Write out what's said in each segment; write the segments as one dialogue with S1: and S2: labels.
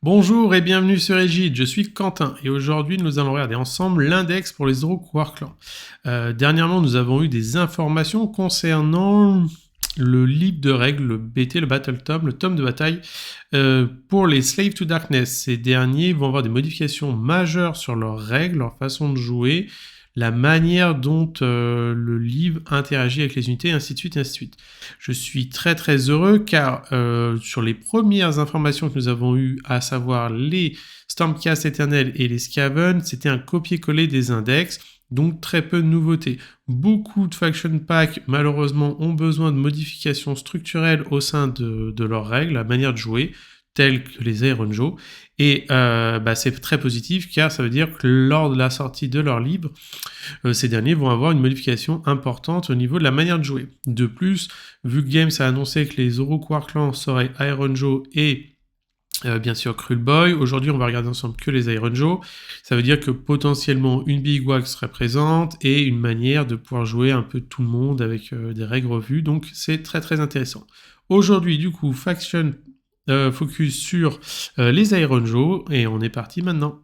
S1: Bonjour et bienvenue sur Egid, je suis Quentin et aujourd'hui nous allons regarder ensemble l'index pour les Zero Quark Clans. Dernièrement nous avons eu des informations concernant le livre de règles, le BT, le Battle Tome, le tome de bataille pour les Slave to Darkness. Ces derniers vont avoir des modifications majeures sur leurs règles, leur façon de jouer, la manière dont le livre interagit avec les unités, ainsi de suite, ainsi de suite. Je suis très très heureux car sur les premières informations que nous avons eues, à savoir les Stormcast éternels et les Skaven, c'était un copier-coller des index, donc très peu de nouveautés. Beaucoup de faction packs, malheureusement, ont besoin de modifications structurelles au sein de leurs règles, la manière de jouer, telles que les Iron Joe. Et c'est très positif car ça veut dire que lors de la sortie de leur livre, ces derniers vont avoir une modification importante au niveau de la manière de jouer. De plus, vu que Games a annoncé que les Zero Quark Clans seraient Iron Joe et bien sûr Cruel Boy, aujourd'hui on va regarder ensemble que les Iron Joe, ça veut dire que potentiellement une Big Wag serait présente et une manière de pouvoir jouer un peu tout le monde avec des règles revues, donc c'est très très intéressant. Aujourd'hui du coup, faction focus sur les Iron Joe et on est parti maintenant.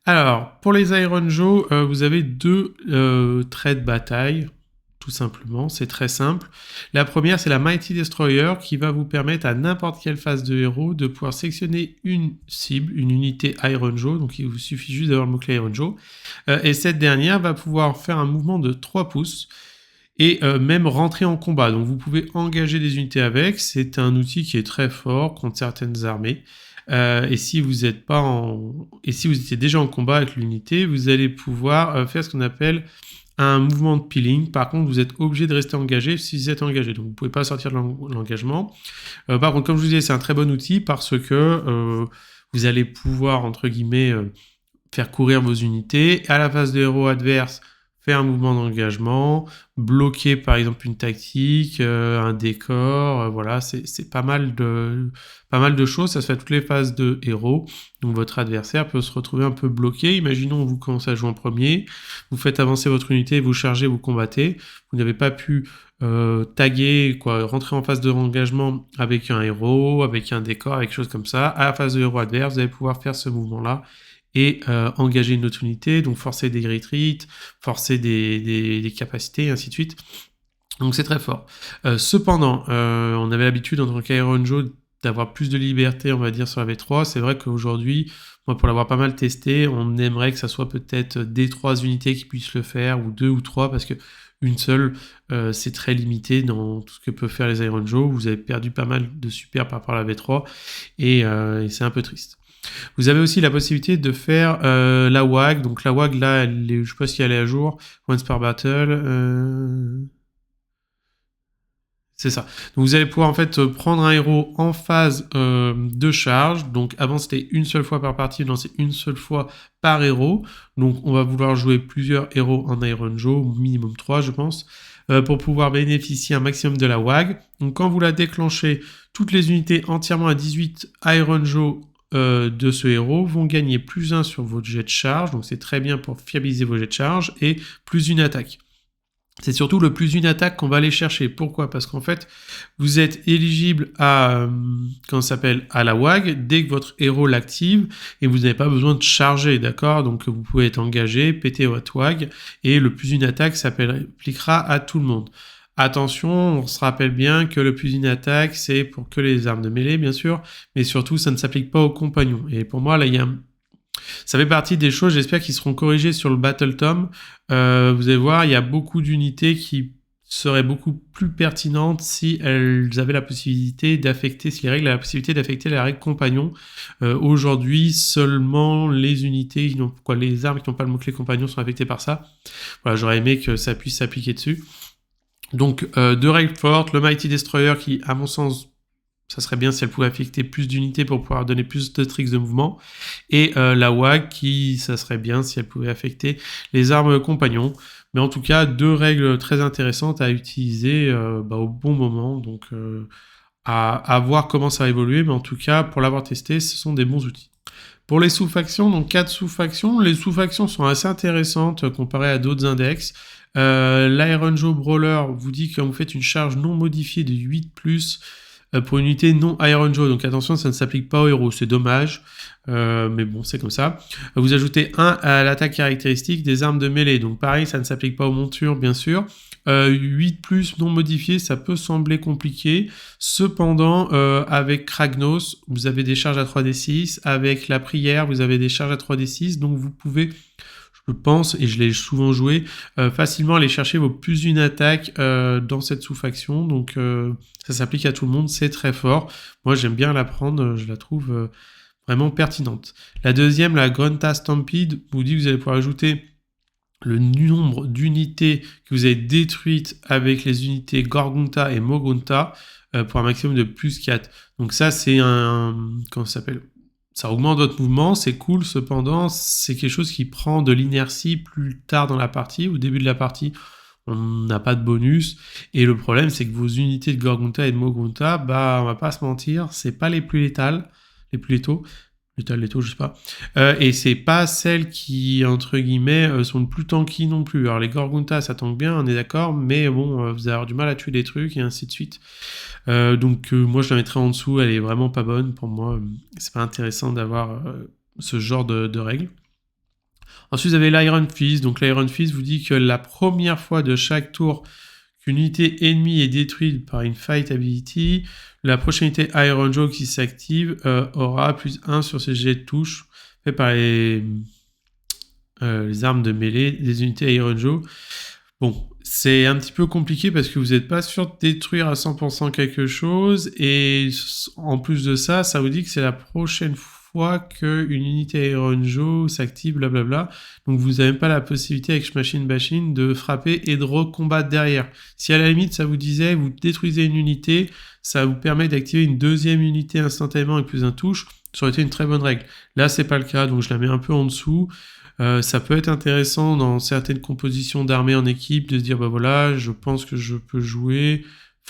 S1: Alors, pour les Iron Joe, vous avez deux traits de bataille, tout simplement, c'est très simple. La première, c'est la Mighty Destroyer qui va vous permettre à n'importe quelle phase de héros de pouvoir sélectionner une cible, une unité Iron Joe, donc il vous suffit juste d'avoir le mot-clé Iron Joe, et cette dernière va pouvoir faire un mouvement de 3 pouces, et même rentrer en combat. Donc vous pouvez engager des unités avec, c'est un outil qui est très fort contre certaines armées. Et si vous étiez déjà en combat avec l'unité, vous allez pouvoir faire ce qu'on appelle un mouvement de peeling. Par contre, vous êtes obligé de rester engagé si vous êtes engagé. Donc vous ne pouvez pas sortir de l'engagement. Par contre, comme je vous disais, c'est un très bon outil parce que vous allez pouvoir, entre guillemets, faire courir vos unités. À la phase de héros adverse, faire un mouvement d'engagement, bloquer par exemple une tactique, un décor, voilà, c'est pas mal de choses, ça se fait à toutes les phases de héros, donc votre adversaire peut se retrouver un peu bloqué. Imaginons vous commencez à jouer en premier, vous faites avancer votre unité, vous chargez, vous combattez, vous n'avez pas pu taguer, rentrer en phase de engagement avec un héros, avec un décor, avec choses comme ça. À la phase de héros adverse, vous allez pouvoir faire ce mouvement-là et engager une autre unité, donc forcer des grid retreats, forcer des capacités, et ainsi de suite. Donc c'est très fort. Cependant, on avait l'habitude en tant qu'Iron Joe d'avoir plus de liberté, on va dire, sur la V3. C'est vrai qu'aujourd'hui, moi, pour l'avoir pas mal testé, on aimerait que ça soit peut-être des 3 unités qui puissent le faire, ou 2 ou 3, parce que une seule, c'est très limité dans tout ce que peuvent faire les Iron Joe. Vous avez perdu pas mal de super par rapport à la V3, et c'est un peu triste. Vous avez aussi la possibilité de faire la WAG. Donc la WAG, là, je ne sais pas si elle est à jour. Once per battle. C'est ça. Donc vous allez pouvoir en fait prendre un héros en phase de charge. Donc avant c'était une seule fois par partie, maintenant c'est une seule fois par héros. Donc on va vouloir jouer plusieurs héros en Iron Joe, minimum 3 je pense, pour pouvoir bénéficier un maximum de la WAG. Donc quand vous la déclenchez, toutes les unités entièrement à 18 Iron Joe de ce héros vont gagner plus 1 sur votre jet de charge, donc c'est très bien pour fiabiliser vos jets de charge, et plus une attaque. C'est surtout le plus une attaque qu'on va aller chercher. Pourquoi ? Parce qu'en fait, vous êtes éligible à, à la WAG dès que votre héros l'active, et vous n'avez pas besoin de charger, d'accord ? Donc vous pouvez être engagé, péter votre WAG, et le plus une attaque s'appliquera à tout le monde. Attention, on se rappelle bien que le plus une attaque, c'est pour que les armes de mêlée, bien sûr, mais surtout, ça ne s'applique pas aux compagnons. Et pour moi, là, ça fait partie des choses, j'espère, qui seront corrigées sur le Battle Tome. Vous allez voir, il y a beaucoup d'unités qui seraient beaucoup plus pertinentes si elles avaient la possibilité d'affecter, si les règles avaient la possibilité d'affecter la règle compagnon. Aujourd'hui, seulement les unités, les armes qui n'ont pas le mot-clé compagnon sont affectées par ça. Voilà, j'aurais aimé que ça puisse s'appliquer dessus. Donc, 2 règles fortes, le Mighty Destroyer qui, à mon sens, ça serait bien si elle pouvait affecter plus d'unités pour pouvoir donner plus de tricks de mouvement, et la WAG qui, ça serait bien si elle pouvait affecter les armes compagnons. Mais en tout cas, 2 règles très intéressantes à utiliser au bon moment, donc à voir comment ça va évoluer, mais en tout cas, pour l'avoir testé, ce sont des bons outils. Pour les sous-factions, donc 4 sous-factions, les sous-factions sont assez intéressantes comparées à d'autres index. L'Iron Joe Brawler vous dit que quand vous faites une charge non modifiée de 8+, pour une unité non Iron Jaw. Donc attention, ça ne s'applique pas aux héros, c'est dommage. Mais bon, c'est comme ça. Vous ajoutez 1 à l'attaque caractéristique des armes de mêlée. Donc pareil, ça ne s'applique pas aux montures, bien sûr. 8+ non modifié, ça peut sembler compliqué. Cependant, avec Kragnos, vous avez des charges à 3d6. Avec la prière, vous avez des charges à 3d6. Donc vous pouvez, je pense, et je l'ai souvent joué, facilement aller chercher vos +1 attaque dans cette sous-faction. Donc ça s'applique à tout le monde, c'est très fort. Moi, j'aime bien la prendre, je la trouve vraiment pertinente. La deuxième, la Grunta Stampede, vous dit que vous allez pouvoir ajouter le nombre d'unités que vous avez détruites avec les unités Gorgunta et Mogunta pour un maximum de +4. Donc ça, c'est comment ça s'appelle ? Ça augmente votre mouvement, c'est cool, cependant, c'est quelque chose qui prend de l'inertie plus tard dans la partie. Au début de la partie, on n'a pas de bonus. Et le problème, c'est que vos unités de Gorgunta et de Mogunta, on va pas se mentir, c'est pas les plus létales, les plus létaux. Létaux, je sais pas. Et c'est pas celles qui, entre guillemets, sont le plus tanky non plus. Alors les Gorgunta, ça tank bien, on est d'accord, mais bon, vous allez avoir du mal à tuer des trucs et ainsi de suite. Donc moi, je la mettrais en dessous, elle est vraiment pas bonne. Pour moi, c'est pas intéressant d'avoir ce genre de règles. Ensuite, vous avez l'Iron Fist. Donc l'Iron Fist vous dit que la première fois de chaque tour qu'une unité ennemie est détruite par une Fight Ability, la prochaine unité Iron Jaw qui s'active aura +1 sur ses jets de touche fait par les armes de mêlée des unités Iron Jaw. Bon, c'est un petit peu compliqué parce que vous n'êtes pas sûr de détruire à 100% quelque chose, et en plus de ça, ça vous dit que c'est la prochaine fois qu'une unité Iron Jaw s'active, blablabla. Donc vous n'avez pas la possibilité avec Machine Bashing de frapper et de recombattre derrière. Si à la limite ça vous disait, vous détruisez une unité, ça vous permet d'activer une deuxième unité instantanément avec +1 touche, ça aurait été une très bonne règle. Là, c'est pas le cas, donc je la mets un peu en dessous. Ça peut être intéressant dans certaines compositions d'armées en équipe de se dire, voilà, je pense que je peux jouer,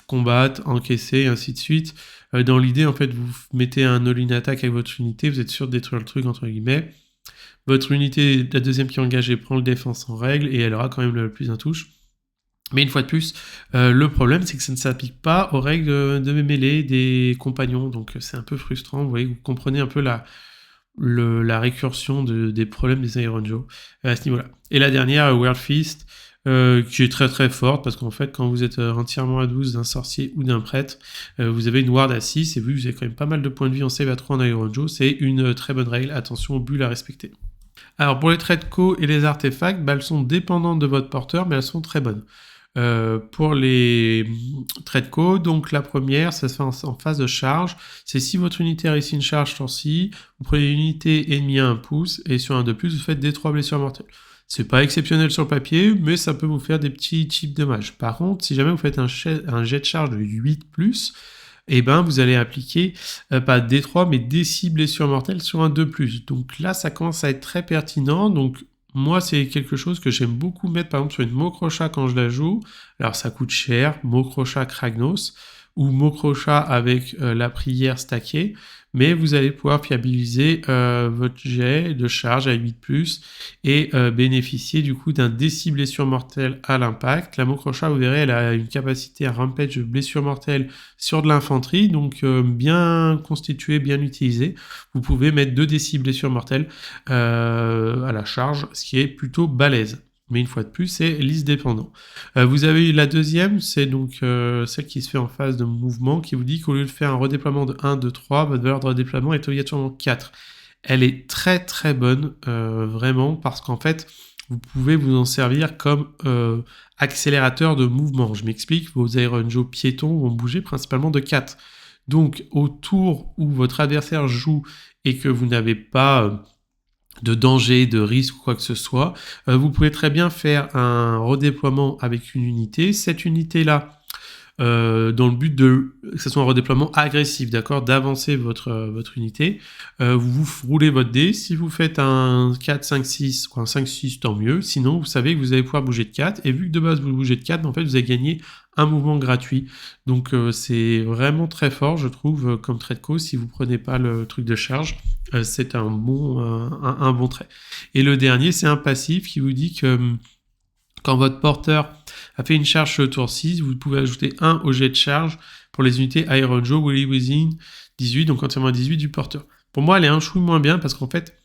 S1: combattre, encaisser, et ainsi de suite. Dans l'idée, en fait, vous mettez un all-in attack avec votre unité, vous êtes sûr de détruire le truc, entre guillemets. Votre unité, la deuxième qui est engagée, prend le défense en règle, et elle aura quand même le +1 touche. Mais une fois de plus, le problème, c'est que ça ne s'applique pas aux règles de mêlée des compagnons, donc c'est un peu frustrant. Vous voyez, vous comprenez un peu la récursion des problèmes des Iron Jaw à ce niveau-là. Et la dernière, World Fist, qui est très très forte, parce qu'en fait, quand vous êtes entièrement à 12 d'un sorcier ou d'un prêtre, vous avez une ward à 6, et vu que vous avez quand même pas mal de points de vie en save à 3 en Iron Jaw, c'est une très bonne règle. Attention aux bulles à respecter. Alors pour les traits de co et les artefacts, elles sont dépendantes de votre porteur, mais elles sont très bonnes. Pour les traits de co, donc la première, ça se fait en phase de charge. C'est si votre unité réussit une charge sur-ci, vous prenez une unité ennemie à 1 pouce, et sur un de plus, vous faites des 3 blessures mortelles. C'est pas exceptionnel sur le papier, mais ça peut vous faire des petits types de dommages. Par contre, si jamais vous faites un jet de charge de 8+, vous allez appliquer, pas D3, mais D6 blessures mortelles sur un 2+. Donc là, ça commence à être très pertinent. Donc moi, c'est quelque chose que j'aime beaucoup mettre, par exemple, sur une Mokrocha quand je la joue. Alors, ça coûte cher, Mokrocha Kragnos, ou Mokrocha avec la prière stackée, mais vous allez pouvoir fiabiliser votre jet de charge à 8+, et bénéficier du coup d'un D6 blessure mortelle à l'impact. La Mokrocha, vous verrez, elle a une capacité à rampage de blessure mortelle sur de l'infanterie, donc bien constituée, bien utilisée. Vous pouvez mettre 2 D6 blessures mortelles à la charge, ce qui est plutôt balèze. Mais une fois de plus, c'est liste dépendant. Vous avez eu la deuxième, c'est donc celle qui se fait en phase de mouvement, qui vous dit qu'au lieu de faire un redéploiement de 1, 2, 3, votre valeur de redéploiement est obligatoirement 4. Elle est très très bonne, vraiment, parce qu'en fait, vous pouvez vous en servir comme accélérateur de mouvement. Je m'explique, vos Iron Jaw piétons vont bouger principalement de 4. Donc, au tour où votre adversaire joue et que vous n'avez pas de danger, de risque ou quoi que ce soit, vous pouvez très bien faire un redéploiement avec une unité. Cette unité-là, dans le but que ce soit un redéploiement agressif, d'accord, d'avancer votre unité, vous roulez votre dé. Si vous faites un 4, 5, 6 ou un 5, 6, tant mieux. Sinon, vous savez que vous allez pouvoir bouger de 4, et vu que de base vous bougez de 4, en fait, vous avez gagné un mouvement gratuit. Donc c'est vraiment très fort, je trouve, comme trait de co. Si vous prenez pas le truc de charge, c'est un bon trait. Et le dernier, c'est un passif qui vous dit que quand votre porteur a fait une charge sur le tour 6, vous pouvez ajouter 1 au jet de charge pour les unités Iron Joe, Willy Within 18, donc entièrement à 18 du porteur. Pour moi, elle est un chouille moins bien parce qu'en fait,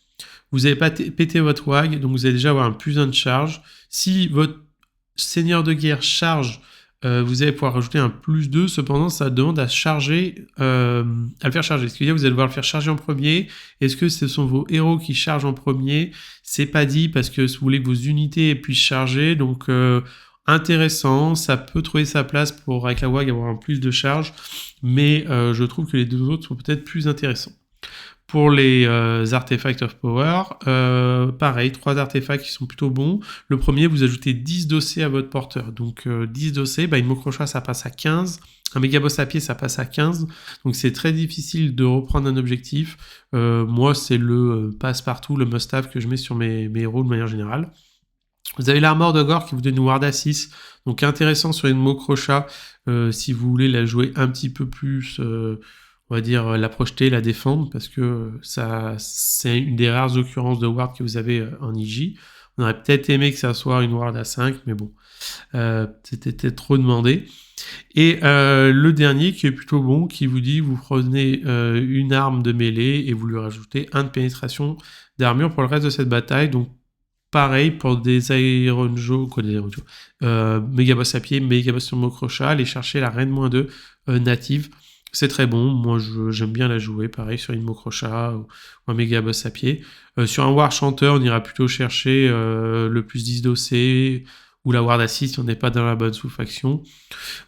S1: vous n'avez pas pété votre WAG, donc vous allez déjà avoir un plus 1 de charge. Si votre seigneur de guerre charge, vous allez pouvoir rajouter un plus 2, cependant ça demande à charger, à le faire charger. Ce qui veut dire que vous allez devoir le faire charger en premier. Est-ce que ce sont vos héros qui chargent en premier? C'est pas dit parce que vous voulez que vos unités puissent charger, donc intéressant, ça peut trouver sa place pour avec la WAG avoir un plus de charge, mais je trouve que les deux autres sont peut-être plus intéressants. Pour les artefacts of power, pareil, 3 artefacts qui sont plutôt bons. Le premier, vous ajoutez 10 dossiers à votre porteur. Donc 10 dossiers, une Mokrocha ça passe à 15. Un mégaboss à pied ça passe à 15. Donc c'est très difficile de reprendre un objectif. Moi c'est le passe-partout, le must-have que je mets sur mes héros de manière générale. Vous avez l'armor de Gore qui vous donne une ward à 6. Donc intéressant sur une Mokrocha si vous voulez la jouer un petit peu plus... on va dire la projeter, la défendre, parce que ça, c'est une des rares occurrences de ward que vous avez en IJ. On aurait peut-être aimé que ça soit une ward à 5, mais bon, c'était peut-être trop demandé. Et le dernier qui est plutôt bon, qui vous dit vous prenez une arme de mêlée et vous lui rajoutez 1 de pénétration d'armure pour le reste de cette bataille. Donc pareil pour des Iron Joe, Megaboss à pied, Megaboss sur Mokrocha, aller chercher la Reine -2 native. C'est très bon, moi j'aime bien la jouer, pareil sur une Mokrocha ou un Megaboss à pied. Sur un War Chanteur, on ira plutôt chercher le plus 10 d'OC ou la Ward Assist si on n'est pas dans la bonne sous-faction.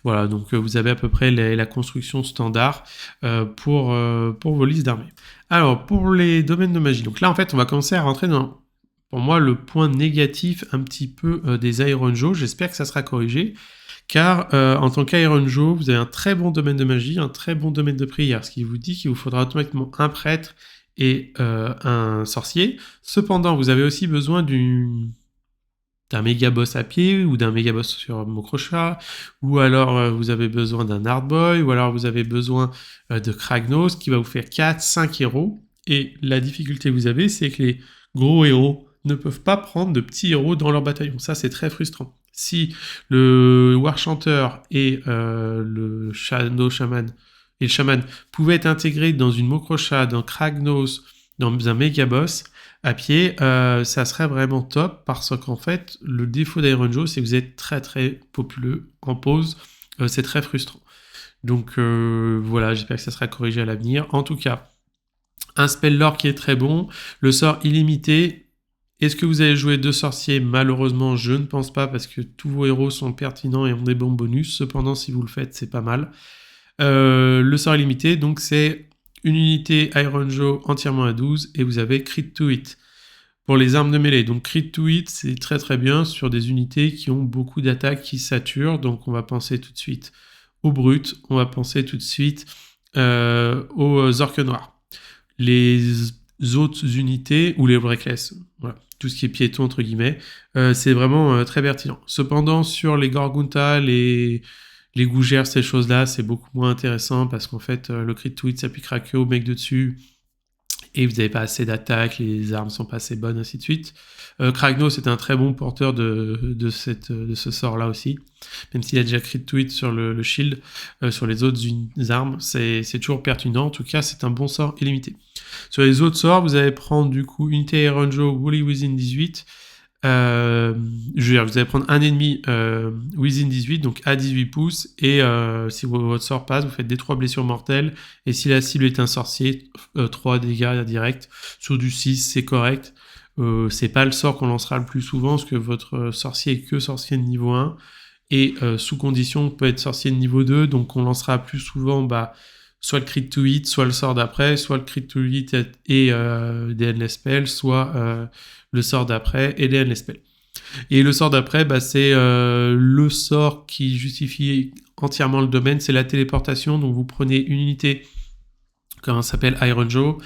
S1: Voilà, donc vous avez à peu près la construction standard pour vos listes d'armées. Alors, pour les domaines de magie, donc là en fait on va commencer à rentrer dans, pour moi, le point négatif un petit peu des Iron Joe. J'espère que ça sera corrigé. Car en tant qu'Iron Joe, vous avez un très bon domaine de magie, un très bon domaine de prière, ce qui vous dit qu'il vous faudra automatiquement un prêtre et un sorcier. Cependant, vous avez aussi besoin d'un méga boss à pied, ou d'un méga boss sur Mokrocha, ou alors vous avez besoin d'un Hardboy, ou alors vous avez besoin de Kragnos, qui va vous faire 4-5 héros. Et la difficulté que vous avez, c'est que les gros héros ne peuvent pas prendre de petits héros dans leur bataillon. Ça, c'est très frustrant. Si le War Chanteur et le Shadow Shaman et le Shaman pouvaient être intégrés dans une Mokrocha, dans Kragnos, dans un Mega Boss à pied, ça serait vraiment top parce qu'en fait, le défaut d'Iron Joe, c'est que vous êtes très très populeux en pause. C'est très frustrant. Donc voilà, j'espère que ça sera corrigé à l'avenir. En tout cas, un spell lore qui est très bon, le sort illimité. Est-ce que vous allez jouer 2 sorciers? Malheureusement, je ne pense pas parce que tous vos héros sont pertinents et ont des bons bonus. Cependant, si vous le faites, c'est pas mal. Le sort illimité, donc c'est une unité Iron Joe entièrement à 12 et vous avez Crit to Hit. Pour les armes de mêlée, donc Crit to Hit, c'est très très bien sur des unités qui ont beaucoup d'attaques qui saturent. Donc on va penser tout de suite au Brut, on va penser tout de suite aux Orques Noirs. Les autres unités, ou les Reckless, voilà, tout ce qui est piéton entre guillemets, c'est vraiment très pertinent. Cependant, sur les Gorgunta, les gougères, ces choses-là, c'est beaucoup moins intéressant parce qu'en fait, le crit to hit s'appliquera que au mec de dessus et vous n'avez pas assez d'attaque, les armes sont pas assez bonnes, ainsi de suite. Kragnos c'est un très bon porteur de ce sort-là aussi, même s'il a déjà crit to hit sur le shield, sur les autres armes, c'est toujours pertinent. En tout cas, c'est un bon sort illimité. Sur les autres sorts, vous allez prendre du coup unité Iron Joe, Willy Within 18. Vous allez prendre un ennemi Within 18, donc à 18 pouces, et si votre sort passe, vous faites des 3 blessures mortelles, et si la cible est un sorcier, 3 dégâts directs. Sur du 6, c'est correct. C'est pas le sort qu'on lancera le plus souvent, parce que votre sorcier est que sorcier de niveau 1, et sous condition peut être sorcier de niveau 2, donc on lancera plus souvent soit le crit to hit, soit le sort d'après, soit le crit to hit et des endless spells, soit le sort d'après et des endless spells. Et le sort d'après, c'est le sort qui justifie entièrement le domaine, c'est la téléportation. Donc vous prenez une unité, comment ça s'appelle, Iron Joe,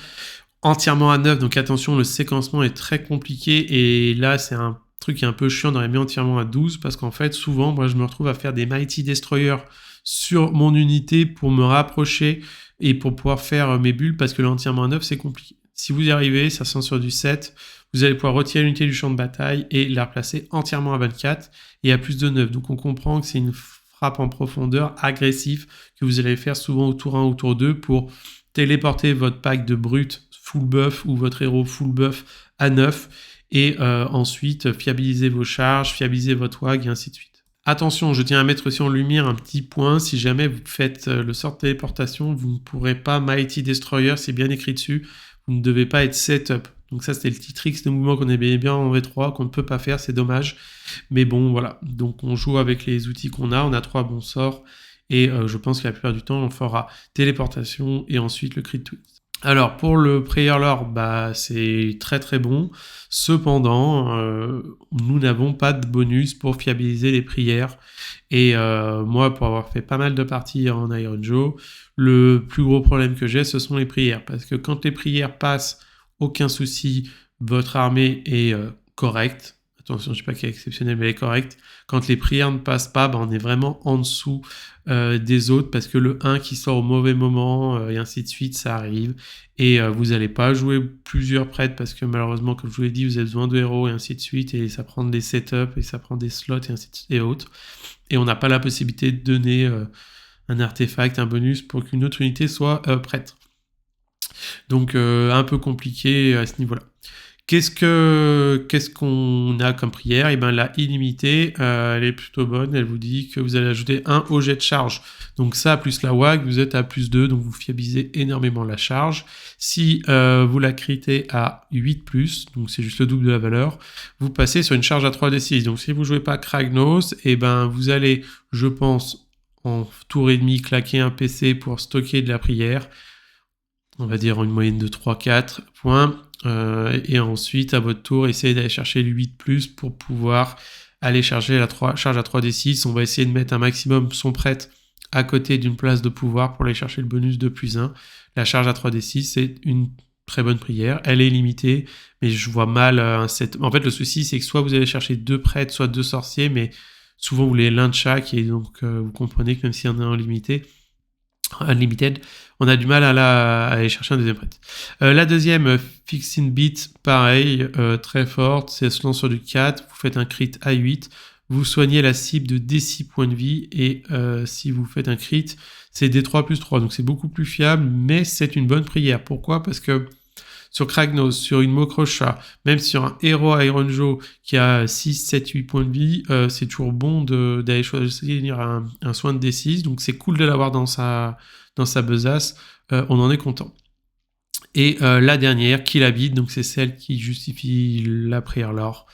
S1: entièrement à 9, donc attention, le séquencement est très compliqué, et là c'est un truc qui est un peu chiant dans les mis entièrement à 12, parce qu'en fait souvent moi je me retrouve à faire des Mighty Destroyer sur mon unité pour me rapprocher et pour pouvoir faire mes bulles, parce que l'entièrement à 9 c'est compliqué. Si vous y arrivez, ça sent sur du 7, vous allez pouvoir retirer l'unité du champ de bataille et la replacer entièrement à 24 et à plus de 9. Donc on comprend que c'est une frappe en profondeur agressif que vous allez faire souvent au tour 1 ou tour 2 pour téléporter votre pack de brut full buff ou votre héros full buff à 9 et ensuite fiabiliser vos charges, fiabiliser votre WAG et ainsi de suite. Attention, je tiens à mettre aussi en lumière un petit point, si jamais vous faites le sort de téléportation, vous ne pourrez pas Mighty Destroyer, c'est bien écrit dessus, vous ne devez pas être setup. Donc ça c'était le petit trick de mouvement qu'on aimait bien en V3, qu'on ne peut pas faire, c'est dommage. Mais bon voilà, donc on joue avec les outils qu'on a, on a 3 bons sorts, et je pense que la plupart du temps on fera téléportation et ensuite le crit twist. Alors pour le prayer lore, c'est très très bon. Cependant, nous n'avons pas de bonus pour fiabiliser les prières. Et moi, pour avoir fait pas mal de parties en Iron Joe, le plus gros problème que j'ai, ce sont les prières. Parce que quand les prières passent, aucun souci, votre armée est correcte. Attention, je ne dis pas qu'elle est exceptionnelle, mais elle est correcte. Quand les prières ne passent pas, on est vraiment en dessous des autres parce que le 1 qui sort au mauvais moment et ainsi de suite, ça arrive. Et vous n'allez pas jouer plusieurs prêtres parce que malheureusement, comme je vous l'ai dit, vous avez besoin de héros et ainsi de suite. Et ça prend des setups et ça prend des slots et ainsi de suite et autres. Et on n'a pas la possibilité de donner un artefact, un bonus pour qu'une autre unité soit prête. Donc un peu compliqué à ce niveau-là. Qu'est-ce qu'on a comme prière? Et la illimitée, elle est plutôt bonne. Elle vous dit que vous allez ajouter 1 au jet de charge. Donc ça, plus la WAG, vous êtes à plus 2, donc vous fiabilisez énormément la charge. Si vous la critez à 8+, donc c'est juste le double de la valeur, vous passez sur une charge à 3d6. Donc si vous jouez pas Kragnos, vous allez, je pense, en tour et demi, claquer un PC pour stocker de la prière. On va dire une moyenne de 3-4 points. Et ensuite, à votre tour, essayez d'aller chercher le 8+, pour pouvoir aller charger la charge à 3d6. On va essayer de mettre un maximum son prêtre à côté d'une place de pouvoir pour aller chercher le bonus de +1. La charge à 3d6, c'est une très bonne prière. Elle est limitée, mais je vois mal un set. En fait, le souci, c'est que soit vous allez chercher 2 prêtres, soit 2 sorciers, mais souvent vous voulez l'un de chaque, et donc vous comprenez que même s'il y en a un limité, Unlimited, on a du mal à aller chercher un deuxième prêtre. La deuxième, Fixing Beat, pareil, très forte, c'est se lance sur du 4, vous faites un crit à 8, vous soignez la cible de D6 points de vie, et si vous faites un crit, c'est D3+3, donc c'est beaucoup plus fiable, mais c'est une bonne prière. Pourquoi? Parce que sur Kragnos, sur une Mokrocha, même sur un héros Iron Joe qui a 6, 7, 8 points de vie, c'est toujours bon d'aller choisir un soin de D6, donc c'est cool de l'avoir dans sa besace, on en est content. Et la dernière, Kill a Beat, donc c'est celle qui justifie la prière lore.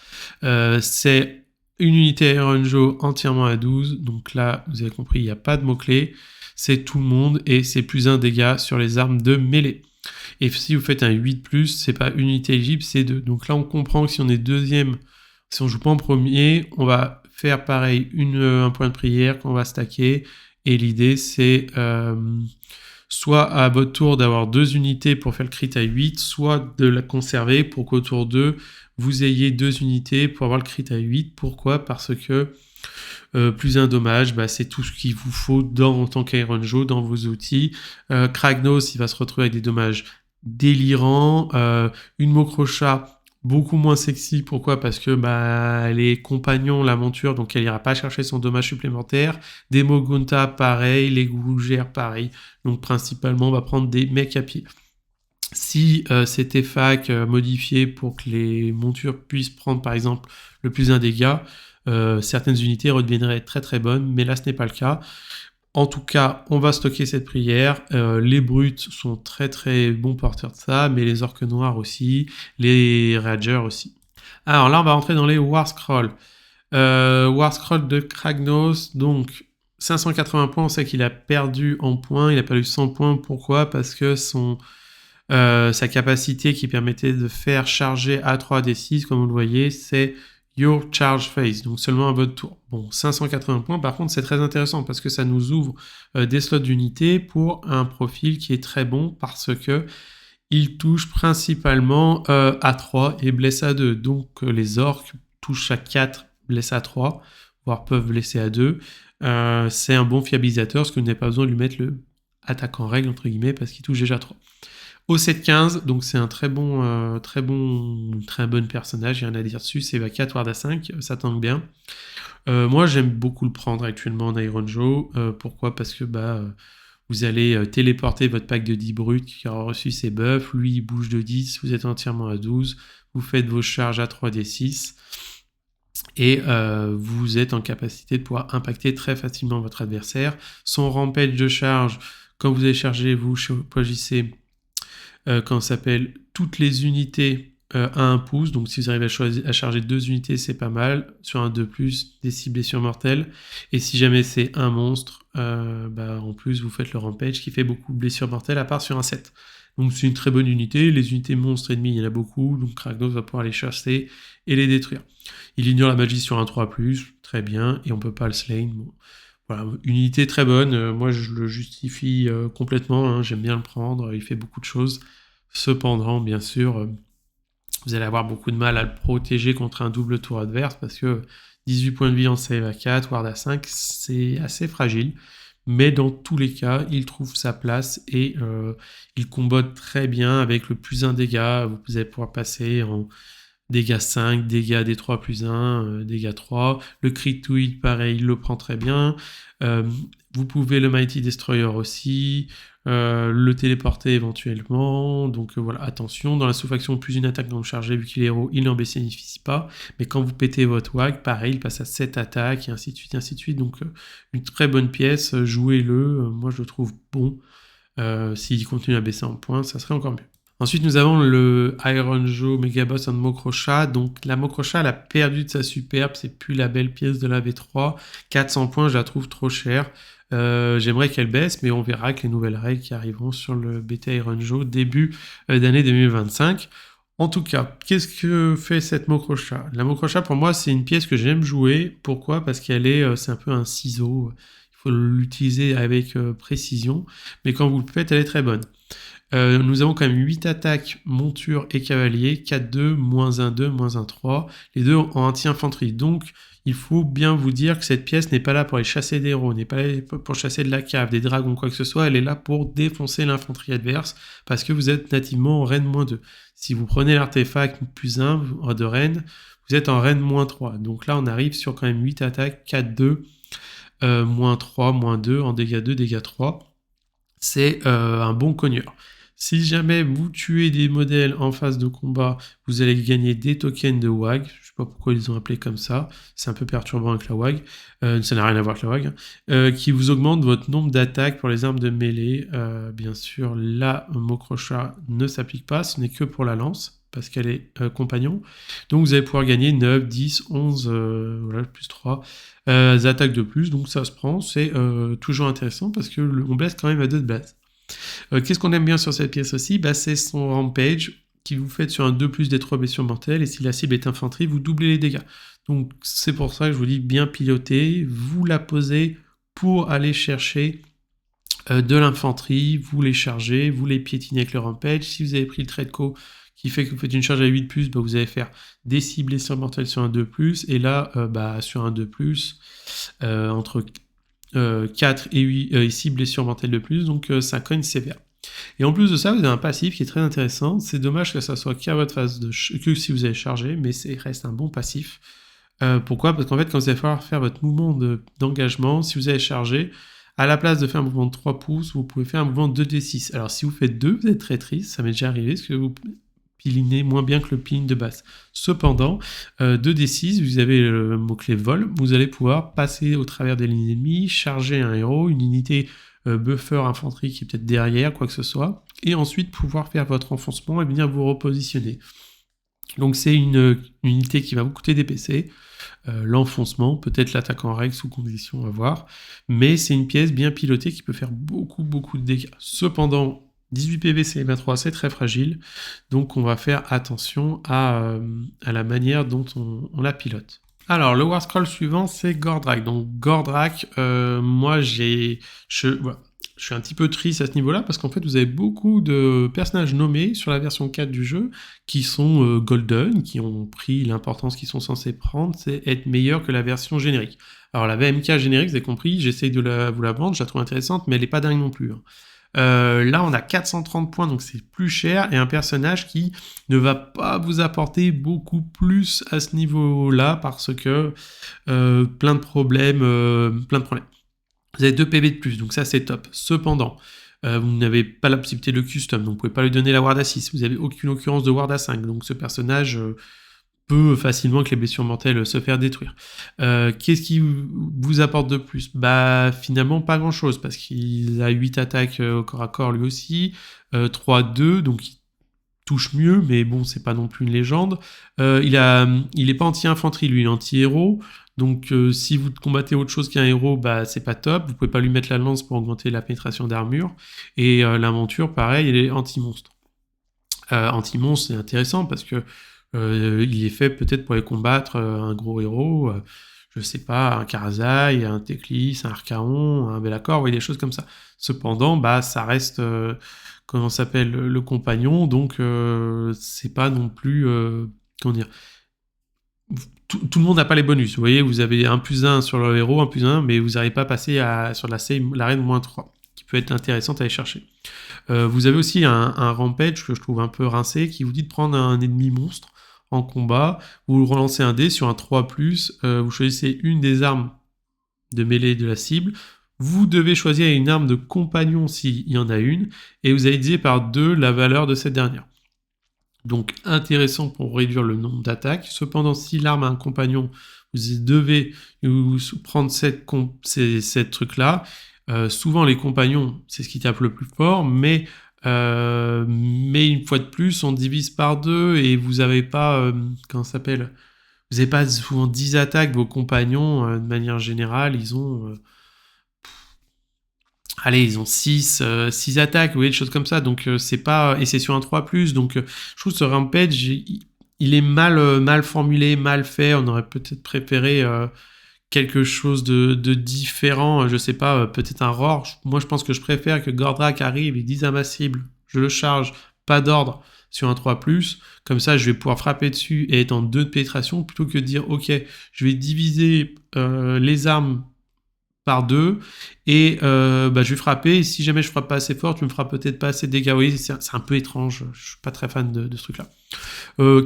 S1: C'est une unité Iron Joe entièrement à 12, donc là, vous avez compris, il n'y a pas de mots-clés, c'est tout le monde, et c'est +1 dégâts sur les armes de mêlée. Et si vous faites un 8+, c'est pas une unité éligible, c'est 2. Donc là, on comprend que si on est deuxième, si on joue pas en premier, on va faire pareil, un point de prière qu'on va stacker. Et l'idée, c'est soit à votre tour d'avoir 2 unités pour faire le crit à 8, soit de la conserver pour qu'au tour 2, vous ayez 2 unités pour avoir le crit à 8. Pourquoi? Parce que +1 dommage, c'est tout ce qu'il vous faut en tant qu'Iron Joe dans vos outils. Kragnos, il va se retrouver avec des dommages délirants. Une Mokrocha, beaucoup moins sexy. Pourquoi? Parce que elle est compagnon, la monture, donc elle ira pas chercher son dommage supplémentaire. Des Mogunta, pareil. Les gougères, pareil. Donc principalement, on va prendre des mecs à pied. Si c'était fac modifié pour que les montures puissent prendre par exemple le +1 dégâts, certaines unités redeviendraient très très bonnes, mais là ce n'est pas le cas. En tout cas, on va stocker cette prière. Les brutes sont très très bons porteurs de ça, mais les orques noirs aussi, les ragers aussi. Alors là, on va rentrer dans les War Scrolls. War Scroll de Kragnos, donc 580 points, on sait qu'il a perdu en points, il a perdu 100 points. Pourquoi? Parce que sa capacité qui permettait de faire charger à 3d6, comme vous le voyez, c'est Your Charge Phase, donc seulement à votre tour. Bon, 580 points, par contre, c'est très intéressant parce que ça nous ouvre des slots d'unité pour un profil qui est très bon parce que il touche principalement à 3 et blesse à 2. Donc les orques touchent à 4, blessent à 3, voire peuvent blesser à 2. C'est un bon fiabilisateur parce que vous n'avez pas besoin de lui mettre le attaquant règle, entre guillemets, parce qu'il touche déjà 3. Au 7-15, donc c'est un très bon personnage, il y a rien à dire dessus, c'est Eva 4, Ward A5, ça tank bien. Moi j'aime beaucoup le prendre actuellement en Iron Joe, pourquoi? Parce que vous allez téléporter votre pack de 10 brut qui aura reçu ses buffs, lui il bouge de 10, vous êtes entièrement à 12, vous faites vos charges à 3d6, et vous êtes en capacité de pouvoir impacter très facilement votre adversaire. Son rampage de charge, quand vous allez charger, vous choisissez quand ça s'appelle toutes les unités à 1 pouce, donc si vous arrivez à charger 2 unités, c'est pas mal, sur un 2+, des 6 blessures mortelles, et si jamais c'est un monstre, en plus vous faites le rampage qui fait beaucoup de blessures mortelles, à part sur un 7. Donc c'est une très bonne unité, les unités monstres ennemis, il y en a beaucoup, donc Kragnos va pouvoir les chasser et les détruire. Il ignore la magie sur un 3+, très bien, et on peut pas le slain, bon. Voilà, une unité très bonne, moi je le justifie complètement, hein, j'aime bien le prendre, il fait beaucoup de choses. Cependant, bien sûr, vous allez avoir beaucoup de mal à le protéger contre un double tour adverse, parce que 18 points de vie en save à 4, Ward à 5, c'est assez fragile. Mais dans tous les cas, il trouve sa place et il combote très bien avec le +1 dégâts. Vous allez pouvoir passer en dégâts 5, dégâts D3 +1, dégâts 3. Le crit to hit, pareil, il le prend très bien. Vous pouvez le Mighty Destroyer aussi, le téléporter éventuellement. Donc voilà, attention, dans la sous-faction, plus une attaque quand vous chargez, vu qu'il est héros, il n'en bénéficie pas. Mais quand vous pétez votre WAG, pareil, il passe à 7 attaques, et ainsi de suite, ainsi de suite. Donc une très bonne pièce, jouez-le, moi je le trouve bon. S'il continue à baisser en points, ça serait encore mieux. Ensuite, nous avons le Iron Joe Megaboss en Mokrocha. Donc, la Mokrocha, elle a perdu de sa superbe. C'est plus la belle pièce de la V3. 400 points, je la trouve trop chère. J'aimerais qu'elle baisse, mais on verra avec les nouvelles règles qui arriveront sur le BT Iron Joe début d'année 2025. En tout cas, qu'est-ce que fait cette Mokrocha? La Mokrocha, pour moi, c'est une pièce que j'aime jouer. Pourquoi? Parce qu'elle c'est un peu un ciseau. Il faut l'utiliser avec précision. Mais quand vous le faites, elle est très bonne. Nous avons quand même 8 attaques, monture et cavalier, 4-2, -1-2, -1-3, les deux en anti-infanterie. Donc, il faut bien vous dire que cette pièce n'est pas là pour aller chasser des héros, n'est pas là pour chasser de la cave, des dragons, quoi que ce soit, elle est là pour défoncer l'infanterie adverse, parce que vous êtes nativement en reine -2. Si vous prenez l'artefact +1 de reine, vous êtes en reine -3. Donc là, on arrive sur quand même 8 attaques, 4-2, -3, -2, en dégâts 2, dégâts 3. C'est un bon cogneur. Si jamais vous tuez des modèles en phase de combat, vous allez gagner des tokens de WAG. Je ne sais pas pourquoi ils ont appelé comme ça. C'est un peu perturbant avec la WAG. Ça n'a rien à voir avec la WAG. Qui vous augmente votre nombre d'attaques pour les armes de mêlée. Bien sûr, la Mokrocha ne s'applique pas. Ce n'est que pour la lance, parce qu'elle est compagnon. Donc vous allez pouvoir gagner 9, 10, 11, voilà, +3 attaques de plus. Donc ça se prend. C'est toujours intéressant parce qu'on blesse quand même à 2 de base. Qu'est-ce qu'on aime bien sur cette pièce aussi? C'est son rampage qui vous fait sur un 2+ des 3 blessures mortelles, et si la cible est infanterie, vous doublez les dégâts. Donc c'est pour ça que je vous dis bien piloter, vous la posez pour aller chercher de l'infanterie, vous les chargez, vous les piétinez avec le rampage. Si vous avez pris le trait de co qui fait que vous faites une charge à 8+, vous allez faire des 6 blessures mortelles sur un 2+, et là, sur un 2+, entre 4 et 8 et 6 blessures mortelles de plus, donc ça cogne sévère. Et en plus de ça, vous avez un passif qui est très intéressant. C'est dommage que ça soit qu'à votre phase que si vous avez chargé, mais ça reste un bon passif. Pourquoi? Parce qu'en fait, quand vous allez falloir faire votre mouvement d'engagement, si vous avez chargé, à la place de faire un mouvement de 3 pouces, vous pouvez faire un mouvement de 2d6. Alors si vous faites 2, vous êtes très triste, ça m'est déjà arrivé, parce que vous pilinez moins bien que le piling de base. Cependant, 2d6, vous avez le mot-clé vol, vous allez pouvoir passer au travers des lignes ennemies, charger un héros, une unité buffer infanterie qui est peut-être derrière, quoi que ce soit, et ensuite pouvoir faire votre enfoncement et venir vous repositionner. Donc c'est une unité qui va vous coûter des PC, l'enfoncement, peut-être l'attaque en règle sous condition à voir, mais c'est une pièce bien pilotée qui peut faire beaucoup de dégâts. Cependant, 18 PV CMA3, c'est très fragile, donc on va faire attention à la manière dont on la pilote. Alors, le War Scroll suivant, c'est Gordrakk. Donc, Gordrakk, moi, je suis un petit peu triste à ce niveau-là, parce qu'en fait, vous avez beaucoup de personnages nommés sur la version 4 du jeu, qui sont golden, qui ont pris l'importance qu'ils sont censés prendre, c'est être meilleur que la version générique. Alors, la VMK générique, vous avez compris, j'essaye de vous la vendre, je la trouve intéressante, mais elle n'est pas dingue non plus. Hein. Là, on a 430 points, donc c'est plus cher, et un personnage qui ne va pas vous apporter beaucoup plus à ce niveau-là, parce que plein de problèmes. Vous avez 2 PV de plus, donc ça c'est top. Cependant, vous n'avez pas la possibilité de le custom, donc vous ne pouvez pas lui donner la ward à 6, vous n'avez aucune occurrence de ward à 5, donc ce personnage peut facilement, avec les blessures mortelles, se faire détruire. Qu'est-ce qui vous apporte de plus? Bah finalement pas grand-chose, parce qu'il a 8 attaques au corps à corps lui aussi, 3-2, donc il touche mieux, mais bon, c'est pas non plus une légende. Il est pas anti-infanterie, lui, il est anti-héros. Donc, si vous combattez autre chose qu'un héros, bah, c'est pas top. Vous pouvez pas lui mettre la lance pour augmenter la pénétration d'armure. Et l'inventure, pareil, elle est anti-monstre. Anti-monstre, c'est intéressant parce que il est fait peut-être pour aller combattre un gros héros. Je sais pas, un Karazai, un Teclis, un Archaon, un Be'lakor, vous voyez, des choses comme ça. Cependant, bah, ça reste, comment s'appelle, le compagnon, donc c'est pas non plus, comment dire, tout le monde n'a pas les bonus. Vous voyez, vous avez un plus 1 sur le héros, un plus 1, mais vous n'arrivez pas à passer sur l'arène moins 3, qui peut être intéressante à aller chercher. Vous avez aussi un rampage que je trouve un peu rincé, qui vous dit de prendre un ennemi monstre en combat, vous relancez un dé sur un 3+, vous choisissez une des armes de mêlée de la cible, vous devez choisir une arme de compagnon s'il y en a une, et vous allez diviser par 2 la valeur de cette dernière. Donc intéressant pour réduire le nombre d'attaques. Cependant, si l'arme a un compagnon, vous devez prendre cette truc-là. Souvent, les compagnons, c'est ce qui tape le plus fort, mais une fois de plus, on divise par 2 et vous n'avez pas, comment ça s'appelle, vous n'avez pas souvent 10 attaques. Vos compagnons, de manière générale, ils ont... ils ont 6 attaques, vous voyez, des choses comme ça, donc c'est pas... Et c'est sur un 3+, donc je trouve ce Rampage, il est mal formulé, mal fait, on aurait peut-être préféré quelque chose de différent, je sais pas, peut-être un Roar. Moi je pense que je préfère que Gordrakk arrive, il dise à ma cible, je le charge, pas d'ordre, sur un 3+, comme ça je vais pouvoir frapper dessus et être en 2 de pénétration, plutôt que de dire, ok, je vais diviser les armes par 2 et je vais frapper, et si jamais je frappe pas assez fort, tu me feras peut-être pas assez de dégâts. Oui, c'est un peu étrange, je suis pas très fan de ce truc-là.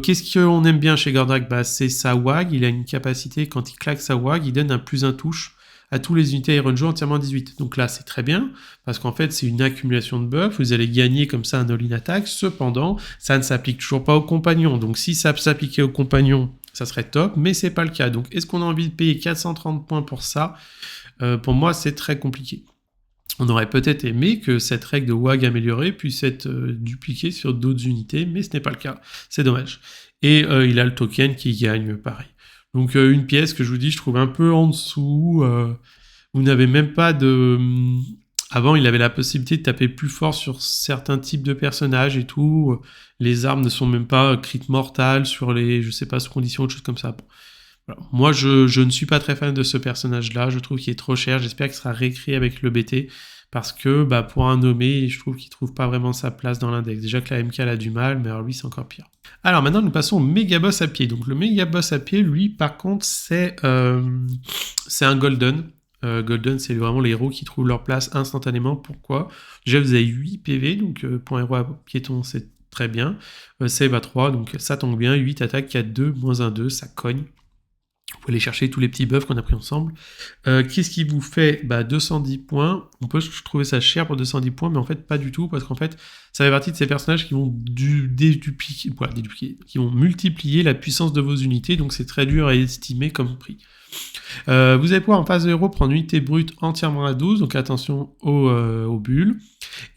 S1: Qu'est-ce qu'on aime bien chez Gordrakk? Bah, c'est sa WAG, il a une capacité, quand il claque sa WAG, il donne un +1 touche à tous les unités Iron Joe entièrement à 18. Donc là, c'est très bien, parce qu'en fait, c'est une accumulation de buffs, vous allez gagner comme ça un all-in attack, cependant, ça ne s'applique toujours pas aux compagnons, donc si ça s'appliquait aux compagnons, ça serait top, mais c'est pas le cas. Donc est-ce qu'on a envie de payer 430 points pour ça? Pour moi, c'est très compliqué. On aurait peut-être aimé que cette règle de WAG améliorée puisse être dupliquée sur d'autres unités, mais ce n'est pas le cas. C'est dommage. Et il a le token qui gagne, pareil. Donc une pièce que je vous dis, je trouve un peu en dessous. Vous n'avez même pas de... Avant, il avait la possibilité de taper plus fort sur certains types de personnages et tout. Les armes ne sont même pas crit mortales sur les, je sais pas, sous conditions, autre chose comme ça. Bon. Voilà. Moi, je ne suis pas très fan de ce personnage-là. Je trouve qu'il est trop cher. J'espère qu'il sera réécrit avec le BT. Parce que pour un nommé, je trouve qu'il ne trouve pas vraiment sa place dans l'index. Déjà que la MK a du mal, mais alors lui, c'est encore pire. Alors maintenant, nous passons au méga boss à pied. Donc le méga boss à pied, lui, par contre, c'est un golden. Golden, c'est vraiment les héros qui trouvent leur place instantanément. Pourquoi? Déjà, vous avez 8 PV, donc pour un héros à piéton, c'est très bien. Save à 3, donc ça tombe bien. 8 attaques, 4-2, -1-2, ça cogne. Vous pouvez aller chercher tous les petits buffs qu'on a pris ensemble. Qu'est-ce qui vous fait 210 points. On peut trouver ça cher pour 210 points, mais en fait, pas du tout, parce qu'en fait, ça fait partie de ces personnages qui vont qui vont multiplier la puissance de vos unités, donc c'est très dur à estimer comme prix. Vous allez pouvoir en phase de héros prendre une unité brute entièrement à 12, donc attention aux bulles.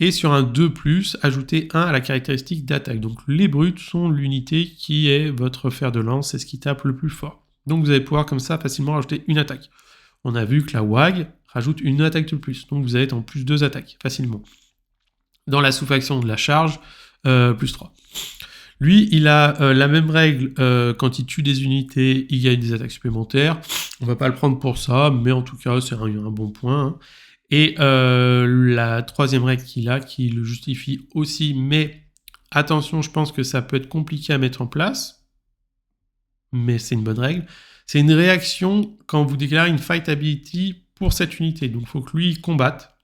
S1: Et sur un 2+, ajouter 1 à la caractéristique d'attaque. Donc les brutes sont l'unité qui est votre fer de lance, c'est ce qui tape le plus fort. Donc vous allez pouvoir comme ça facilement rajouter une attaque. On a vu que la WAG rajoute une attaque de plus, donc vous allez être en plus 2 attaques, facilement. Dans la sous-faction de la charge, +3. Lui, il a la même règle, quand il tue des unités, il gagne des attaques supplémentaires. On va pas le prendre pour ça, mais en tout cas, c'est un bon point. Hein. Et la troisième règle qu'il a, qui le justifie aussi, mais attention, je pense que ça peut être compliqué à mettre en place, mais c'est une bonne règle, c'est une réaction quand vous déclarez une fight ability pour cette unité. Donc il faut que lui il combatte.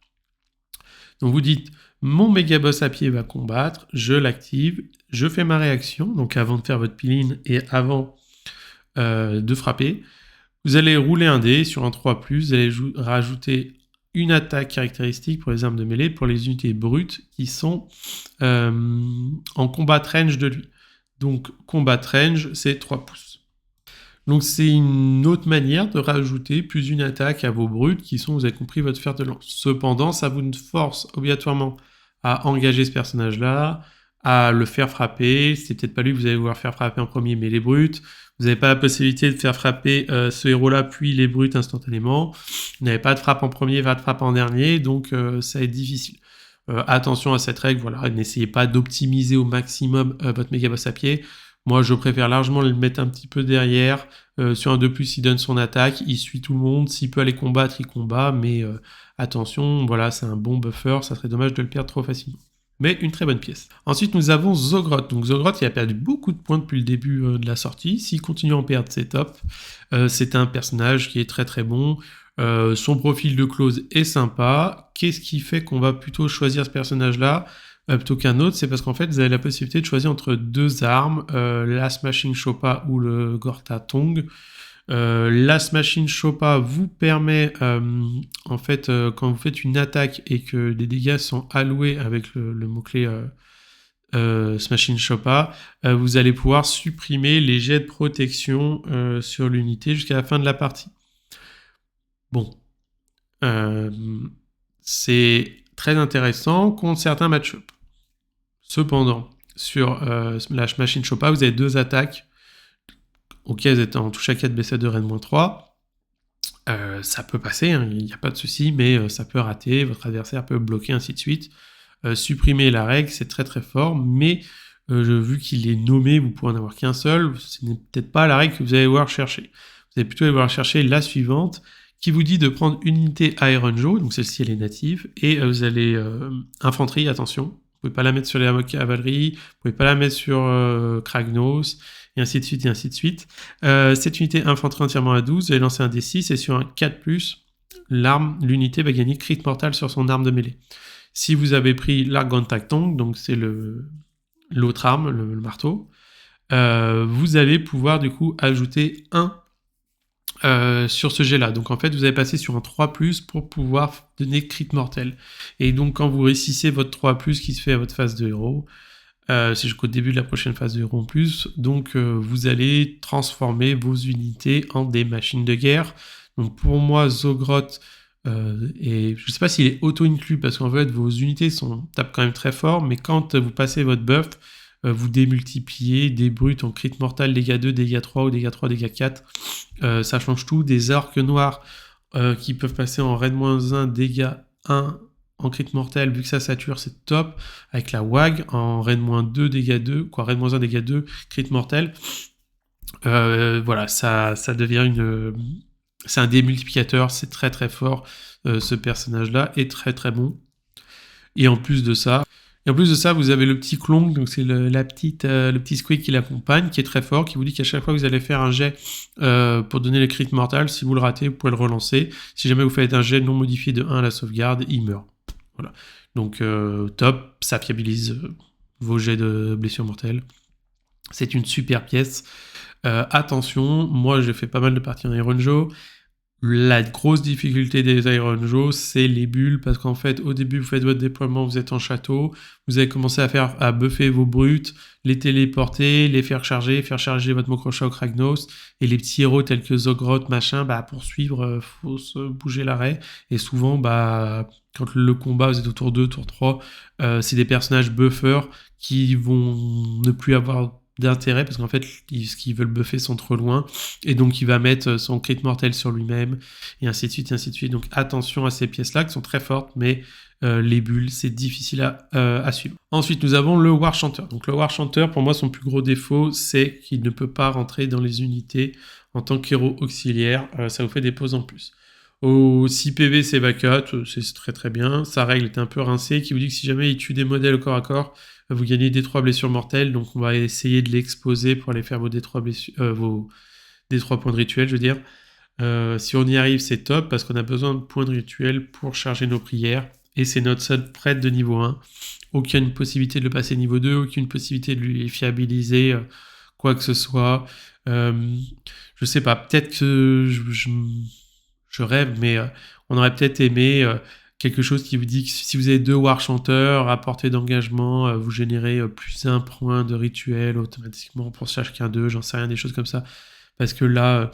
S1: Donc vous dites, Mon méga boss à pied va combattre, je l'active, je fais ma réaction, donc avant de faire votre peel-in et avant de frapper. Vous allez rouler un dé sur un 3+, vous allez rajouter une attaque caractéristique pour les armes de mêlée, pour les unités brutes qui sont en combat range de lui. Donc combat range, c'est 3 pouces. Donc c'est une autre manière de rajouter plus une attaque à vos brutes qui sont, vous avez compris, votre fer de lance. Cependant, ça vous force obligatoirement à engager ce personnage-là, à le faire frapper. C'est peut-être pas lui que vous allez vouloir faire frapper en premier, mais les brutes. Vous n'avez pas la possibilité de faire frapper ce héros-là, puis les brutes instantanément. Vous n'avez pas de frappe en premier, pas de frappe en dernier, donc ça va être difficile. Attention à cette règle, voilà, n'essayez pas d'optimiser au maximum votre méga boss à pied. Moi, je préfère largement le mettre un petit peu derrière. Sur un 2+, il donne son attaque, il suit tout le monde. S'il peut aller combattre, il combat. Mais attention, voilà, c'est un bon buffer. Ça serait dommage de le perdre trop facilement. Mais une très bonne pièce. Ensuite, nous avons Zogroth. Donc Zogroth, il a perdu beaucoup de points depuis le début de la sortie. S'il continue à en perdre, c'est top. C'est un personnage qui est très très bon. Son profil de close est sympa. Qu'est-ce qui fait qu'on va plutôt choisir ce personnage-là plutôt qu'un autre? C'est parce qu'en fait, vous avez la possibilité de choisir entre deux armes, la Smashing Choppa ou le Gorta Tong. La Smashing Choppa vous permet, en fait, quand vous faites une attaque et que des dégâts sont alloués avec le mot-clé Smashing Choppa, vous allez pouvoir supprimer les jets de protection sur l'unité jusqu'à la fin de la partie. Bon, c'est très intéressant contre certains match-ups. Cependant, sur la Machine Choppa, vous avez deux attaques. Ok, elles étaient en touche à 4, BC de N-3. Ça peut passer, il n'y a pas de souci, mais ça peut rater, votre adversaire peut bloquer, ainsi de suite. Supprimer la règle, c'est très très fort, mais vu qu'il est nommé, vous pourrez en avoir qu'un seul, ce n'est peut-être pas la règle que vous allez devoir chercher. Vous allez plutôt devoir chercher la suivante, qui vous dit de prendre une unité Iron Jaw, donc celle-ci elle est native, et vous allez infanterie, attention, vous pouvez pas la mettre sur les cavaleries, vous pouvez pas la mettre sur Kragnos, et ainsi de suite, et ainsi de suite. Cette unité infanterie entièrement à 12, vous allez lancer un D6, et sur un 4+, l'unité va gagner crit mortal sur son arme de mêlée. Si vous avez pris l'Argontaktong, donc c'est l'autre arme, le marteau, vous allez pouvoir du coup ajouter 1 sur ce jet là. Donc en fait vous allez passer sur un 3+, pour pouvoir donner crit mortel. Et donc quand vous réussissez votre 3+, qui se fait à votre phase de héros, c'est jusqu'au début de la prochaine phase de héros en plus, donc vous allez transformer vos unités en des machines de guerre. Donc pour moi Zogroth, et je sais pas s'il est auto-inclus, parce qu'en fait vos unités tapent quand même très fort, mais quand vous passez votre buff, vous démultipliez des brutes en crit mortal, dégâts 2, dégâts 3 ou dégâts 3, dégâts 4. Ça change tout. Des orques noirs qui peuvent passer en raid-1, dégâts 1 en crit mortel, vu que ça sature, c'est top. Avec la WAG, en raid-2, dégâts 2, quoi, raid-1, dégâts 2, crit mortel. Voilà, ça devient c'est un démultiplicateur, c'est très très fort. Ce personnage-là est très très bon. Et en plus de ça, vous avez le petit clonk, donc c'est le petit squeak qui l'accompagne, qui est très fort, qui vous dit qu'à chaque fois que vous allez faire un jet pour donner le crit mortal, si vous le ratez, vous pouvez le relancer. Si jamais vous faites un jet non modifié de 1 à la sauvegarde, il meurt. Voilà. Donc top, ça fiabilise vos jets de blessures mortelles. C'est une super pièce. Attention, moi j'ai fait pas mal de parties en Iron Jaw. La grosse difficulté des Iron Jaw, c'est les bulles, parce qu'en fait, au début, vous faites votre déploiement, vous êtes en château, vous allez commencer à buffer vos brutes, les téléporter, les faire charger votre Mokrocha au Kragnos, et les petits héros tels que Zogroth, machin, pour suivre, faut se bouger l'arrêt, et souvent, quand le combat, vous êtes au tour 2, tour 3, c'est des personnages buffers qui vont ne plus avoir d'intérêt, parce qu'en fait ce qu'ils veulent buffer sont trop loin, et donc il va mettre son crit mortel sur lui-même, et ainsi de suite, et ainsi de suite. Donc attention à ces pièces-là qui sont très fortes, mais les bulles, c'est difficile à suivre. Ensuite, nous avons le War Chanter. Donc le War Chanter, pour moi, son plus gros défaut, c'est qu'il ne peut pas rentrer dans les unités en tant qu'héros auxiliaire. Ça vous fait des pauses en plus. Au 6 PV, c'est vacate, c'est très très bien. Sa règle est un peu rincée, qui vous dit que si jamais il tue des modèles au corps à corps, vous gagnez des 3 blessures mortelles, donc on va essayer de l'exposer pour aller faire vos D3 vos D3 points de rituel, je veux dire. Si on y arrive, c'est top, parce qu'on a besoin de points de rituel pour charger nos prières, et c'est notre seul prêtre de niveau 1. Aucune possibilité de le passer niveau 2, aucune possibilité de lui fiabiliser quoi que ce soit. Je sais pas, peut-être que je rêve, mais on aurait peut-être aimé quelque chose qui vous dit que si vous avez 2 war chanteurs à portée d'engagement, vous générez plus 1 point de rituel automatiquement pour chacun d'eux, j'en sais rien, des choses comme ça. Parce que là,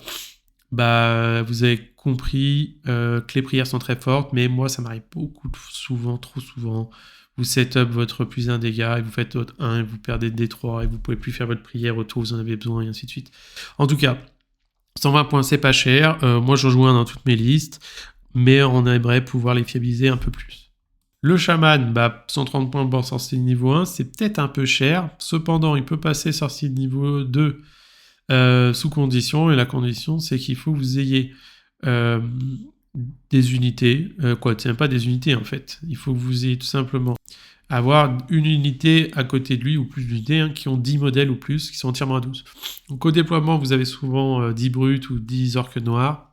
S1: vous avez compris que les prières sont très fortes, mais moi ça m'arrive beaucoup souvent, trop souvent. Vous set up votre plus 1 dégâts, et vous faites votre 1, et vous perdez des D3, et vous pouvez plus faire votre prière autour, vous en avez besoin, et ainsi de suite. En tout cas, 120 points, c'est pas cher. Moi, j'en joue un dans toutes mes listes, mais on aimerait pouvoir les fiabiliser un peu plus. Le chaman, 130 points pour sorcier de niveau 1, c'est peut-être un peu cher. Cependant, il peut passer sorcier de niveau 2 sous condition, et la condition, c'est qu'il faut que vous ayez des unités. C'est même pas des unités, en fait. Il faut que vous ayez tout simplement avoir une unité à côté de lui, ou plus d'unités, qui ont 10 modèles ou plus, qui sont entièrement à 12. Donc au déploiement, vous avez souvent 10 brutes ou 10 orques noirs,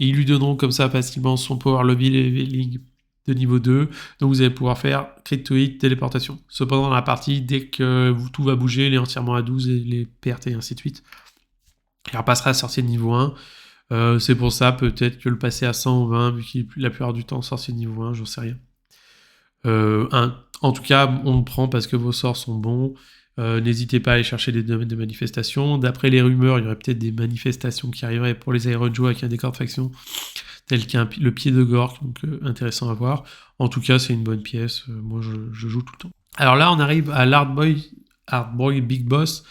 S1: et ils lui donneront comme ça facilement son power leveling de niveau 2, donc vous allez pouvoir faire crit to hit, téléportation. Cependant, dans la partie, dès que tout va bouger, il est entièrement à 12, et les pertes, et ainsi de suite. Il repassera à sorcier de niveau 1, c'est pour ça peut-être que le passer à 120, vu qu'il est la plupart du temps sorcier de niveau 1, j'en sais rien. En tout cas, on le prend parce que vos sorts sont bons. N'hésitez pas à aller chercher des domaines de manifestation. D'après les rumeurs, il y aurait peut-être des manifestations qui arriveraient pour les Iron Joe avec un décor de faction, tel le pied de Gork, donc intéressant à voir. En tout cas, c'est une bonne pièce. Moi, je joue tout le temps. Alors là, on arrive à l'Hardboy Big Boss.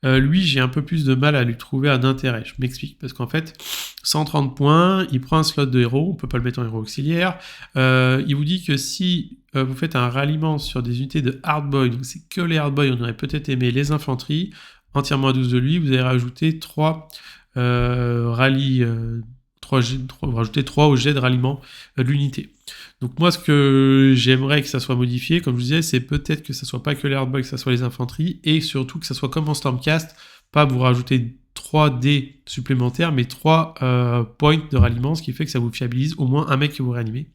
S1: Lui, j'ai un peu plus de mal à lui trouver un intérêt. Je m'explique. Parce qu'en fait, 130 points, il prend un slot de héros, on peut pas le mettre en héros auxiliaire. Il vous dit que si vous faites un ralliement sur des unités de Hardboy, donc c'est que les Hardboy, on aurait peut-être aimé les infanteries, entièrement à 12 de lui, vous allez rajouter 3 rallyes, vous rajoutez 3 au jet de ralliement de l'unité. Donc moi, ce que j'aimerais que ça soit modifié, comme je vous disais, c'est peut-être que ça soit pas que les hardboy, que ça soit les infanteries, et surtout que ça soit comme en Stormcast, pas vous rajouter 3 dés supplémentaires, mais 3 points de ralliement, ce qui fait que ça vous fiabilise au moins un mec que vous réanimez.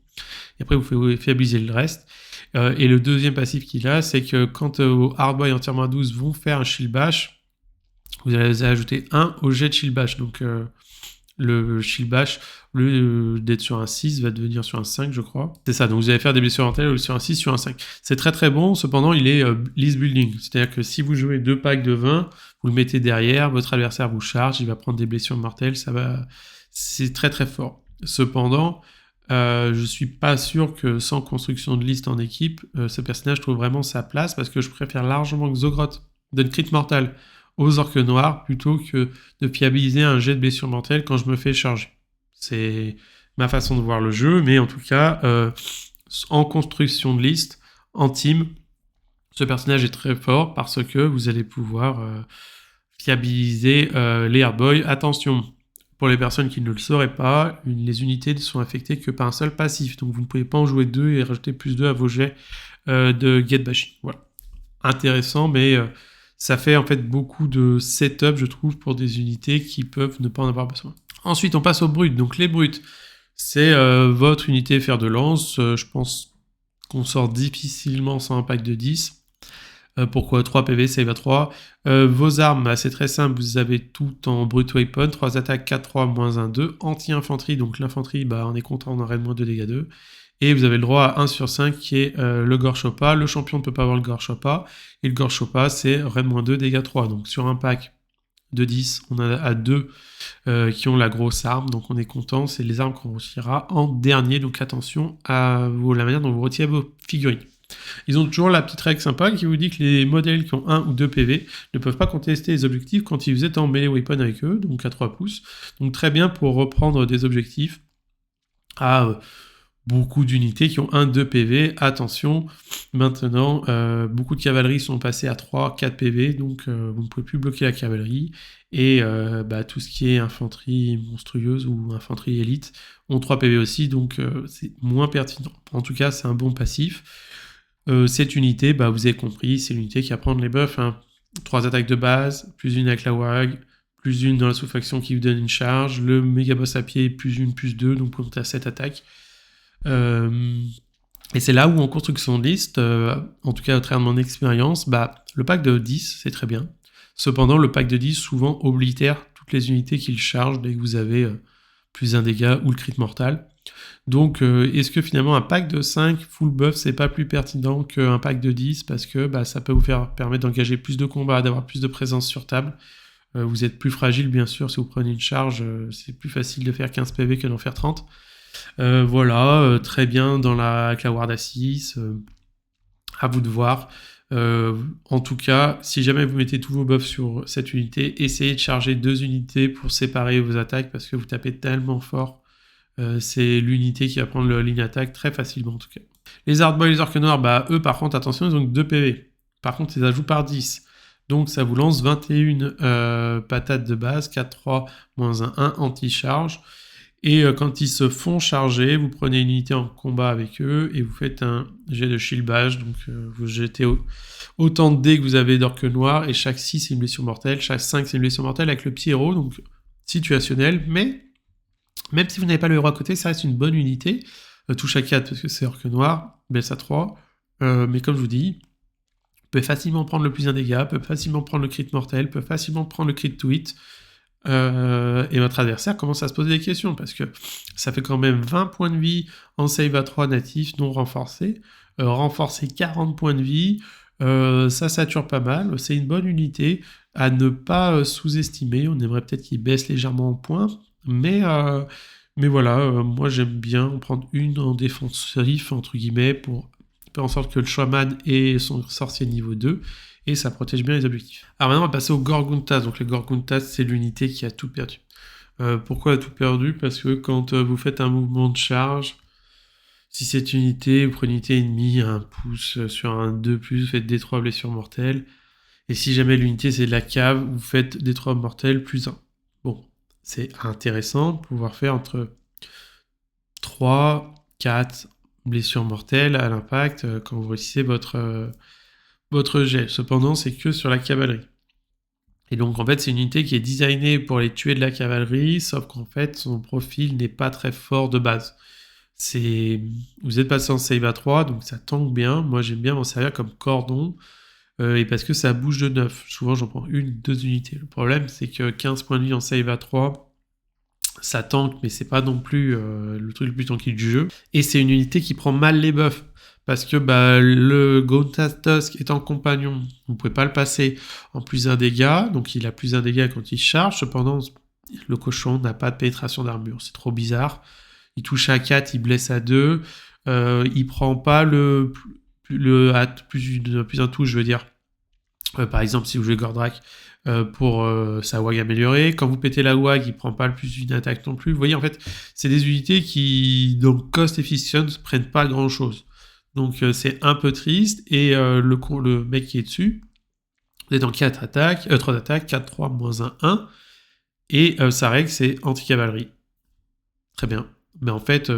S1: Et après, vous fiabilisez le reste. Et le deuxième passif qu'il a, c'est que quand vos hardboy entièrement à 12 vont faire un shield bash, vous allez ajouter 1 au jet de shield bash. Donc le shield bash, au lieu d'être sur un 6, va devenir sur un 5, je crois. C'est ça, donc vous allez faire des blessures mortelles sur un 6, sur un 5. C'est très très bon, cependant il est list building. C'est-à-dire que si vous jouez 2 packs de 20, vous le mettez derrière, votre adversaire vous charge, il va prendre des blessures mortelles, c'est très très fort. Cependant, je suis pas sûr que sans construction de liste en équipe, ce personnage trouve vraiment sa place, parce que je préfère largement que Zogroth donne crit mortal aux orques noirs plutôt que de fiabiliser un jet de blessure mortelle quand je me fais charger. C'est ma façon de voir le jeu, mais en tout cas, en construction de liste, en team, ce personnage est très fort parce que vous allez pouvoir fiabiliser les hardboy. Attention, pour les personnes qui ne le sauraient pas, les unités ne sont affectées que par un seul passif, donc vous ne pouvez pas en jouer 2 et rajouter plus 2 à vos jets de get bashing. Voilà. Intéressant, mais ça fait en fait beaucoup de setup, je trouve, pour des unités qui peuvent ne pas en avoir besoin. Ensuite, on passe aux brutes. Donc les brutes, c'est votre unité fer de lance. Je pense qu'on sort difficilement sans un pack de 10. Pourquoi 3 PV, save à 3. Vos armes, c'est très simple, vous avez tout en brute weapon, 3 attaques, 4-3, moins 1-2. Anti-infanterie, donc l'infanterie, on est content, on aurait moins 2 dégâts 2. Et vous avez le droit à 1 sur 5 qui est le Gorchopa. Le champion ne peut pas avoir le Gorchopa. Et le Gorchopa, c'est Ren-2, dégâts 3. Donc sur un pack de 10, on a à 2 qui ont la grosse arme. Donc on est content. C'est les armes qu'on retirera en dernier. Donc attention à la manière dont vous retirez vos figurines. Ils ont toujours la petite règle sympa qui vous dit que les modèles qui ont 1 ou 2 PV ne peuvent pas contester les objectifs quand vous êtes en melee weapon avec eux, donc à 3 pouces. Donc très bien pour reprendre des objectifs à beaucoup d'unités qui ont 1-2 PV. Attention, maintenant, beaucoup de cavalerie sont passés à 3-4 PV, donc vous ne pouvez plus bloquer la cavalerie. Et tout ce qui est infanterie monstrueuse ou infanterie élite ont 3 PV aussi, donc c'est moins pertinent. En tout cas, c'est un bon passif. Cette unité, vous avez compris, c'est l'unité qui va prendre les buffs. 3 attaques de base, plus une avec la WAG, plus une dans la sous-faction qui vous donne une charge, le méga boss à pied, plus une, plus 2, donc pour monter à 7 attaques. Et c'est là où en construction de liste, en tout cas au travers de mon expérience, le pack de 10, c'est très bien. Cependant, le pack de 10 souvent oblitère toutes les unités qu'il charge dès que vous avez plus un dégât ou le crit mortal. Donc, est-ce que finalement un pack de 5 full buff, c'est pas plus pertinent qu'un pack de 10 parce que ça peut vous permettre d'engager plus de combats, d'avoir plus de présence sur table. Vous êtes plus fragile, bien sûr, si vous prenez une charge, c'est plus facile de faire 15 PV que d'en faire 30. Voilà, très bien avec la Ward à 6, à vous de voir. En tout cas, si jamais vous mettez tous vos buffs sur cette unité, essayez de charger 2 unités pour séparer vos attaques parce que vous tapez tellement fort. C'est l'unité qui va prendre la ligne attaque très facilement en tout cas. Les hardboys, les orques noirs, eux par contre, attention, ils ont que 2 PV. Par contre, ils ajoutent par 10. Donc ça vous lance 21 patates de base, 4-3, moins 1 anti-charge. Et quand ils se font charger, vous prenez une unité en combat avec eux et vous faites un jet de shieldage. Donc vous jetez autant de dés que vous avez d'orques noirs et chaque 6 c'est une blessure mortelle, chaque 5 c'est une blessure mortelle avec le petit héros, donc situationnel. Mais même si vous n'avez pas le héros à côté, ça reste une bonne unité. Touche à 4 parce que c'est orque noir, blesse à 3. Mais comme je vous dis, vous pouvez facilement prendre le plus 1 dégât, peut facilement prendre le crit mortel, peut facilement prendre le crit to hit. Et votre adversaire commence à se poser des questions parce que ça fait quand même 20 points de vie en save à 3 natif non renforcé, renforcé 40 points de vie, ça sature pas mal, c'est une bonne unité à ne pas sous-estimer. On aimerait peut-être qu'il baisse légèrement en points, mais voilà, moi j'aime bien en prendre une en défensif entre guillemets pour faire en sorte que le shaman ait son sorcier niveau 2 et ça protège bien les objectifs. Alors maintenant on va passer au Gorguntas. Donc le Gorguntas c'est l'unité qui a tout perdu. Pourquoi a tout perdu? Parce que quand vous faites un mouvement de charge, si cette unité, vous prenez une unité ennemie, un pouce sur un 2+, vous faites D3 blessures mortelles. Et si jamais l'unité c'est de la cave, vous faites D3 mortelles plus 1. Bon, c'est intéressant de pouvoir faire entre 3, 4 blessures mortelles à l'impact quand vous réussissez votre jet. Cependant, c'est que sur la cavalerie. Et donc, en fait, c'est une unité qui est designée pour les tuer de la cavalerie, sauf qu'en fait, son profil n'est pas très fort de base. Vous êtes passé en save à 3, donc ça tank bien. Moi, j'aime bien m'en servir comme cordon, et parce que ça bouge de 9. Souvent, j'en prends 1-2 unités. Le problème, c'est que 15 points de vie en save à 3, ça tank, mais c'est pas non plus le truc le plus tanky du jeu. Et c'est une unité qui prend mal les buffs. Parce que le Gorguntas Tusk étant compagnon, vous ne pouvez pas le passer en plus 1 dégât, donc il a plus 1 dégât quand il charge. Cependant, le cochon n'a pas de pénétration d'armure, c'est trop bizarre. Il touche à 4, il blesse à 2, il prend pas le plus un touche, je veux dire. Par exemple, si vous jouez Gordrak pour sa WAG améliorée, quand vous pétez la WAG, il prend pas le plus une attaque non plus. Vous voyez, en fait, c'est des unités qui, dans cost efficient, prennent pas grand chose. Donc c'est un peu triste, et le mec qui est dessus, vous êtes en 3 attaques, 4-3, moins 1, et sa règle c'est anti-cavalerie. Très bien. Mais en fait,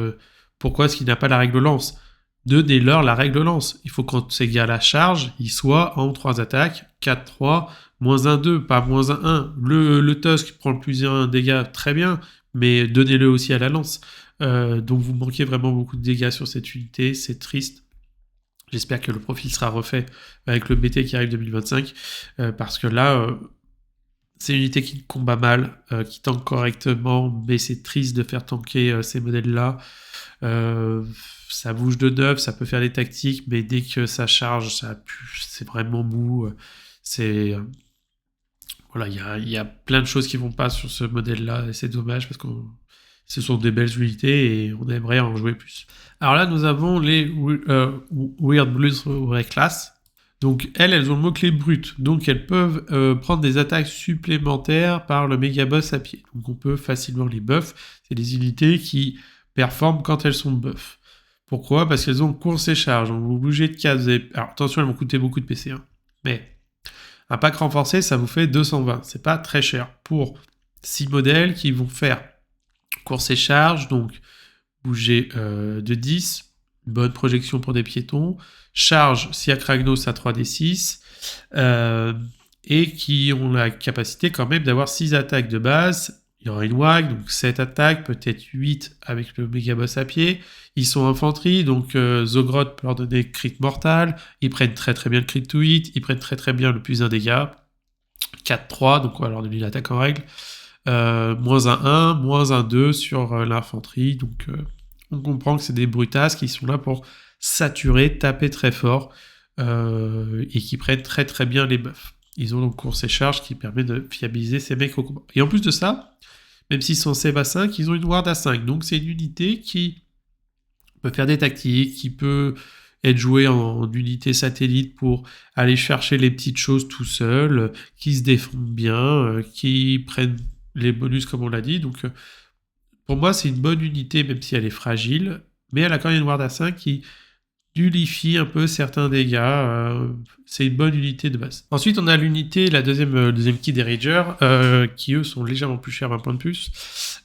S1: pourquoi est-ce qu'il n'a pas la règle lance? Donnez-leur la règle lance. Il faut quand c'est égal à la charge, il soit en 3 attaques, 4-3, moins 1-2, pas moins 1-1. Le Tusk prend le plus 1 dégâts, très bien, mais donnez-le aussi à la lance. Donc vous manquez vraiment beaucoup de dégâts sur cette unité, c'est triste. J'espère que le profil sera refait avec le BT qui arrive 2025, parce que là, c'est une unité qui combat mal, qui tank correctement, mais c'est triste de faire tanker ces modèles-là. Ça bouge de 9, ça peut faire des tactiques, mais dès que ça charge, c'est vraiment mou. Voilà, il y a plein de choses qui vont pas sur ce modèle-là, et c'est dommage parce que ce sont des belles unités et on aimerait en jouer plus. Alors là, nous avons les Weird Blues Reclass. Donc elles ont le mot-clé brut. Donc elles peuvent prendre des attaques supplémentaires par le méga boss à pied. Donc on peut facilement les buff. C'est des unités qui performent quand elles sont buff. Pourquoi? Parce qu'elles ont course et charge. Donc vous bougez de case. Alors attention, elles vont coûter beaucoup de PC. Mais un pack renforcé, ça vous fait 220. C'est pas très cher pour 6 modèles qui vont faire course et charge, donc bouger de 10, bonne projection pour des piétons, charge Siakragnos à 3d6, et qui ont la capacité quand même d'avoir 6 attaques de base. Il y aura une WAG, donc 7 attaques, peut-être 8 avec le méga boss à pied. Ils sont infanterie, donc Zogrod peut leur donner crit mortal. Ils prennent très très bien le crit to hit. Ils prennent très très bien le plus 1 dégâts. 4-3, donc on va leur donner l'attaque en règle. Moins un 1, moins un 2 sur l'infanterie. Donc on comprend que c'est des brutasses qui sont là pour saturer, taper très fort et qui prennent très très bien les buffs. Ils ont donc course et charge qui permet de fiabiliser ces mecs au combat. Et en plus de ça, même s'ils sont save à 5, ils ont une ward à 5. Donc c'est une unité qui peut faire des tactiques, qui peut être jouée en unité satellite pour aller chercher les petites choses tout seul, qui se défendent bien, qui prennent les bonus comme on l'a dit. Donc pour moi c'est une bonne unité même si elle est fragile, mais elle a quand même une ward à 5 qui nullifie un peu certains dégâts. C'est une bonne unité de base. Ensuite, on a l'unité, la deuxième key des Ragers, qui eux sont légèrement plus chers, 20 points de plus.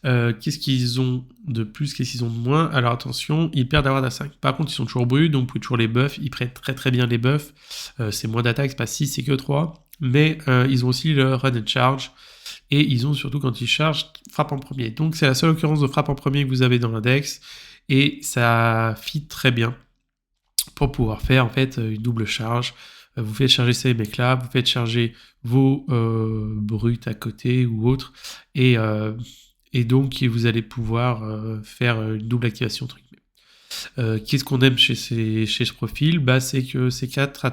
S1: Qu'est-ce qu'ils ont de plus, qu'est-ce qu'ils ont de moins? Alors attention, ils perdent à ward à 5. Par contre, ils sont toujours bruts, donc vous pouvez toujours les buffs. Ils prennent très très bien les buffs. C'est moins d'attaque, c'est pas 6, c'est que 3. Mais ils ont aussi le run and charge. Et ils ont surtout, quand ils chargent, frappe en premier. Donc c'est la seule occurrence de frappe en premier que vous avez dans l'index. Et ça fit très bien pour pouvoir faire en fait une double charge. Vous faites charger ces mecs-là, vous faites charger vos brutes à côté ou autres, et donc vous allez pouvoir faire une double activation entre guillemets. Qu'est-ce qu'on aime chez ce profil? Bah, c'est que c'est 3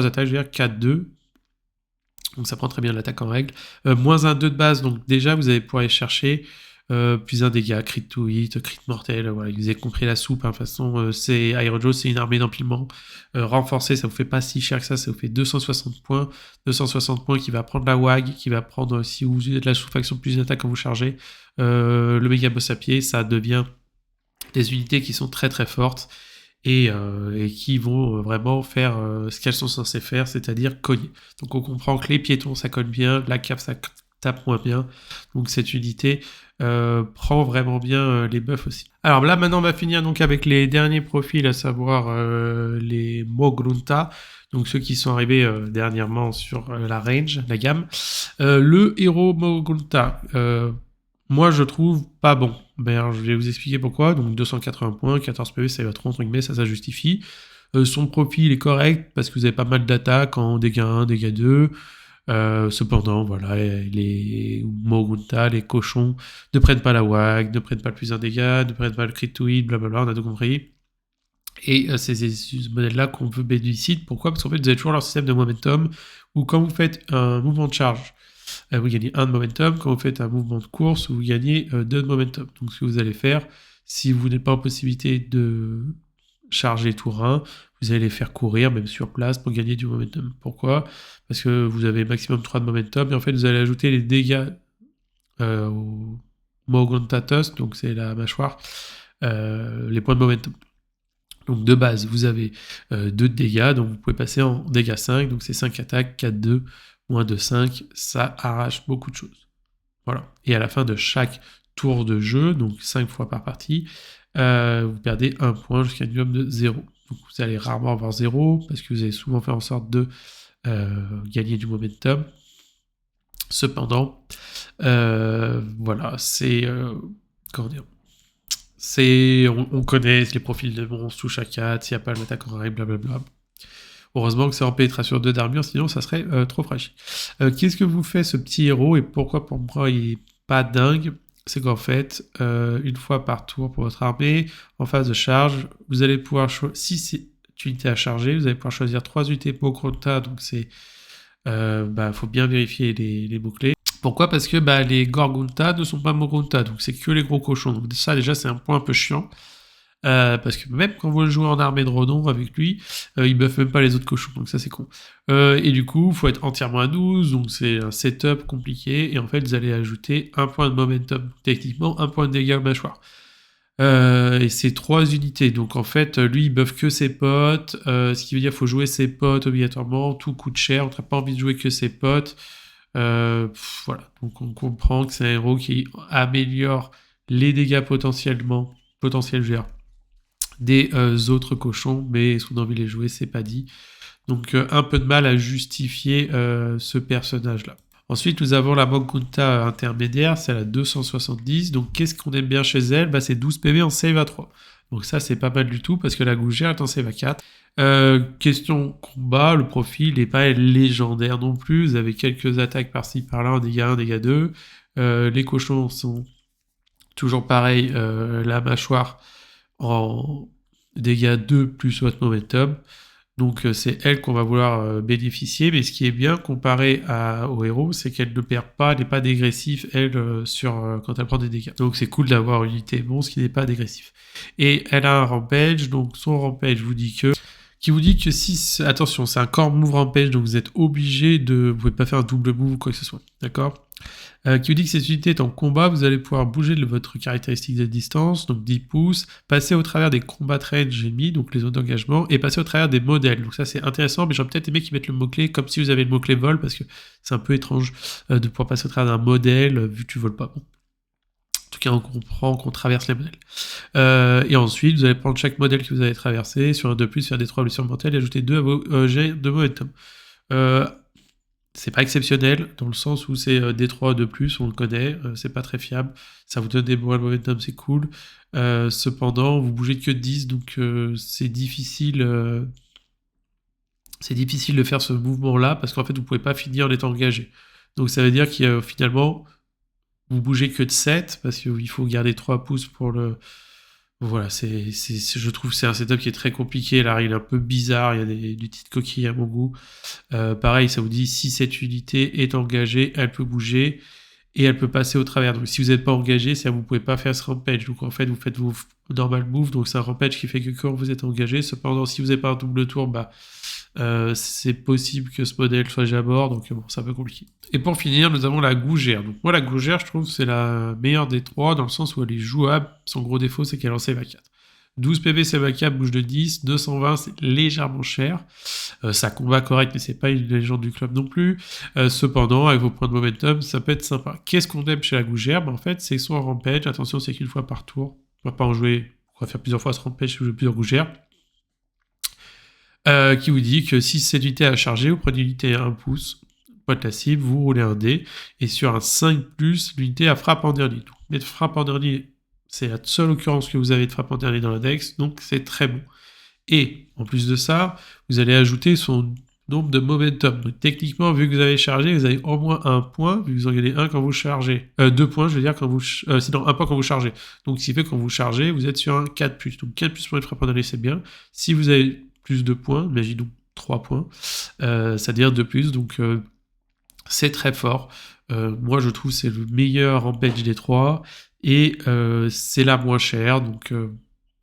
S1: attaques, je veux dire 4-2. Donc ça prend très bien l'attaque en règle. Moins un 2 de base, donc déjà vous allez pouvoir aller chercher plus un dégât, crit to hit, crit mortel, voilà, vous avez compris la soupe, hein, de toute façon, c'est Aerojo, c'est une armée d'empilement, renforcée, ça vous fait pas si cher que ça vous fait 260 points, 260 points qui va prendre la WAG, qui va prendre, si vous avez de la sous-faction plus une attaque quand vous chargez, le méga boss à pied, ça devient des unités qui sont très très fortes, et qui vont vraiment faire ce qu'elles sont censées faire, c'est-à-dire cogner. Donc on comprend que les piétons ça cogne bien, la cave ça tape moins bien, donc cette unité prend vraiment bien les buffs aussi. Alors là maintenant on va finir donc avec les derniers profils, à savoir les Mogrunta, donc ceux qui sont arrivés dernièrement sur la range, la gamme. Le héros Mogrunta, moi je trouve pas bon. Ben, je vais vous expliquer pourquoi. Donc 280 points, 14 PV, ça va trop entre guillemets, ça justifie. Son profil est correct parce que vous avez pas mal d'attaques en dégâts 1, dégâts 2. Cependant, voilà, les Mogunta, les cochons, ne prennent pas la WAG, ne prennent pas le plus un dégât, ne prennent pas le crit to hit, blablabla, on a tout compris. Et c'est ce modèle-là qu'on veut bénéficier. Pourquoi? Parce qu'en fait, vous avez toujours leur système de momentum, où quand vous faites un mouvement de charge, vous gagnez 1 de momentum. Quand vous faites un mouvement de course, vous gagnez 2 de momentum. Donc ce que vous allez faire, si vous n'êtes pas en possibilité de charger tour 1, vous allez les faire courir, même sur place, pour gagner du momentum. Pourquoi? Parce que vous avez maximum 3 de momentum, et en fait vous allez ajouter les dégâts au Mogontatos, donc c'est la mâchoire, les points de momentum. Donc de base, vous avez 2 de dégâts, donc vous pouvez passer en dégâts 5, donc c'est 5 attaques, 4-2, moins de 5, ça arrache beaucoup de choses. Voilà. Et à la fin de chaque tour de jeu, donc 5 fois par partie, vous perdez 1 point jusqu'à un minimum de 0. Donc vous allez rarement avoir 0, parce que vous allez souvent faire en sorte de gagner du momentum. Cependant, voilà, c'est... comment dire, on connaît les profils de monstres, touche à 4, s'il n'y a pas l'attaque en règle, blablabla. Heureusement que c'est en pénétration 2 d'armure, sinon ça serait trop fragile. Qu'est-ce que vous fait ce petit héros, et pourquoi pour moi il est pas dingue? C'est qu'en fait, une fois par tour pour votre armée, en phase de charge, vous allez pouvoir si c'est une unité à charger, vous allez pouvoir choisir 3 unités Mogrunta, donc c'est... faut bien vérifier les mots-clés. Pourquoi? Parce que les Gorgunta ne sont pas Mogrunta, donc c'est que les gros cochons. Donc ça déjà c'est un point un peu chiant. Parce que même quand vous le jouez en armée de renom avec lui, il buffe même pas les autres cochons, donc ça c'est con. Et du coup, il faut être entièrement à 12, donc c'est un setup compliqué, et en fait vous allez ajouter 1 point de momentum, techniquement 1 point de dégâts au mâchoire. Et c'est 3 unités, donc en fait lui il buffe que ses potes, ce qui veut dire qu'il faut jouer ses potes obligatoirement, tout coûte cher, on n'a pas envie de jouer que ses potes. Voilà, donc on comprend que c'est un héros qui améliore les dégâts potentiels, je veux dire, des autres cochons, mais est-ce qu'on a envie de les jouer, c'est pas dit. Donc un peu de mal à justifier ce personnage-là. Ensuite, nous avons la Magenta intermédiaire, c'est la 270. Donc, qu'est-ce qu'on aime bien chez elle? C'est 12 PV en save à 3. Donc ça, c'est pas mal du tout, parce que la gougère est en save à 4. Question combat, le profil n'est pas légendaire non plus. Vous avez quelques attaques par-ci par-là en dégâts 1, dégâts 2. Les cochons sont toujours pareil, la mâchoire en dégâts 2 plus votre momentum. Donc c'est elle qu'on va vouloir bénéficier, mais ce qui est bien comparé au héros, c'est qu'elle ne perd pas, elle n'est pas dégressive, elle, quand elle prend des dégâts. Donc c'est cool d'avoir une unité monstre qui n'est pas dégressif. Et elle a un rampage, donc son rampage qui vous dit que si, attention, c'est un core move rampage, donc vous êtes obligé de, vous pouvez pas faire un double move ou quoi que ce soit, d'accord? Qui vous dit que cette unité est en combat, vous allez pouvoir bouger de votre caractéristique de distance, donc 10 pouces, passer au travers des combats range ennemis, donc les zones d'engagement, et passer au travers des modèles. Donc ça c'est intéressant, mais j'aurais peut-être aimé qu'ils mettent le mot-clé comme si vous avez le mot-clé vol, parce que c'est un peu étrange de pouvoir passer au travers d'un modèle, vu que tu voles pas. Bon. En tout cas, on comprend qu'on traverse les modèles. Et ensuite, vous allez prendre chaque modèle que vous avez traversé, sur un de plus, faire des 3 blessures mortelles et ajouter 2 à vos jets de momentum. C'est pas exceptionnel, dans le sens où c'est D3 de plus, on le connaît, c'est pas très fiable, ça vous donne des bons momentum, c'est cool. Cependant, vous bougez que 10, donc c'est difficile de faire ce mouvement-là, parce qu'en fait, vous pouvez pas finir en étant engagé. Donc ça veut dire que finalement, vous bougez que de 7, parce qu'il faut garder 3 pouces pour le... Voilà, je trouve que c'est un setup qui est très compliqué. Là, il est un peu bizarre, il y a des petites coquilles à mon goût. Pareil, ça vous dit si cette unité est engagée, elle peut bouger et elle peut passer au travers. Donc si vous n'êtes pas engagé, c'est-à-dire que vous ne pouvez pas faire ce rampage. Donc en fait, vous faites vos normal moves, donc c'est un rampage qui fait que quand vous êtes engagé. Cependant, si vous n'avez pas un double tour, c'est possible que ce modèle soit déjà mort, donc bon, c'est un peu compliqué. Et pour finir, nous avons la gougère. Donc moi, la gougère, je trouve que c'est la meilleure des trois, dans le sens où elle est jouable. Son gros défaut, c'est qu'elle est en save à 4. 12 PV save à 4, bouge de 10, 220, c'est légèrement cher. Ça combat correct, mais c'est pas une légende du club non plus. Cependant, avec vos points de momentum, ça peut être sympa. Qu'est-ce qu'on aime chez la gougère? En fait, c'est son rampage. Attention, c'est qu'une fois par tour. On va pas en jouer, on va faire plusieurs fois ce rampage si vous jouez plusieurs gougères. Qui vous dit que si cette unité est à charger, vous prenez une unité à 1 pouce, pointe la cible, vous roulez un dé, et sur un 5+, l'unité à frappe en dernier. Donc, mettre frappe en dernier, c'est la seule occurrence que vous avez de frappe en dernier dans l'index, donc c'est très bon. Et, en plus de ça, vous allez ajouter son nombre de momentum. Donc, techniquement, vu que vous avez chargé, vous avez au moins 1 point, vu que vous en gagnez 1 quand vous chargez. 2 points, je veux dire, quand vous... sinon, 1 point quand vous chargez. Donc, ce qui fait que quand vous chargez, vous êtes sur un 4+. Donc, 4+ pour une frappe en dernier, c'est bien. Si vous avez plus de points, imaginons 3 points, ça devient 2+, donc c'est très fort. Moi, je trouve que c'est le meilleur rampage des 3, et c'est la moins chère, donc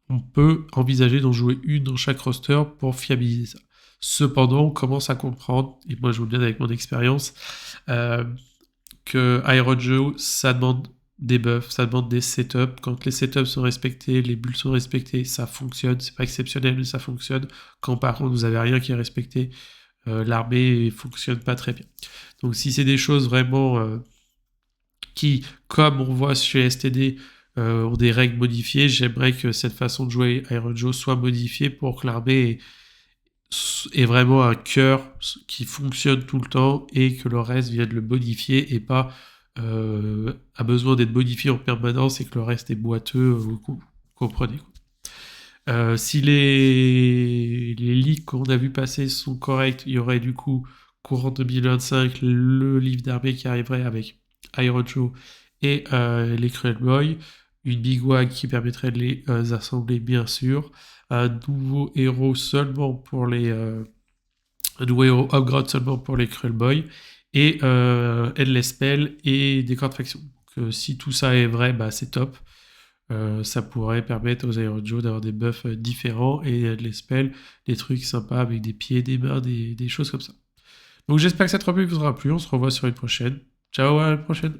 S1: on peut envisager d'en jouer une dans chaque roster pour fiabiliser ça. Cependant, on commence à comprendre, et moi je vous le dis avec mon expérience, que Iron Joe, ça demande des buffs, ça demande des setups. Quand les setups sont respectés, les bulles sont respectées, ça fonctionne. C'est pas exceptionnel, mais ça fonctionne. Quand par contre vous avez rien qui est respecté, l'armée fonctionne pas très bien. Donc si c'est des choses vraiment qui, comme on voit chez STD, ont des règles modifiées, j'aimerais que cette façon de jouer Iron Joe soit modifiée pour que l'armée ait vraiment un cœur qui fonctionne tout le temps et que le reste vienne le modifier et pas a besoin d'être modifié en permanence et que le reste est boiteux, vous comprenez. Si les leaks qu'on a vu passer sont corrects, il y aurait du coup courant 2025 le livre d'armée qui arriverait avec Iron Joe et les Cruel Boy, une Big Wag qui permettrait de les assembler bien sûr, un nouveau héros seulement pour les un nouveau héros upgrade seulement pour les Cruel Boy, et Endless Spell et des corps de faction. Donc, si tout ça est vrai, c'est top. Ça pourrait permettre aux Iron Joe d'avoir des buffs différents et Endless Spell, des trucs sympas avec des pieds, des mains, des choses comme ça. Donc j'espère que cette revue vous aura plu. On se revoit sur une prochaine. Ciao, à la prochaine.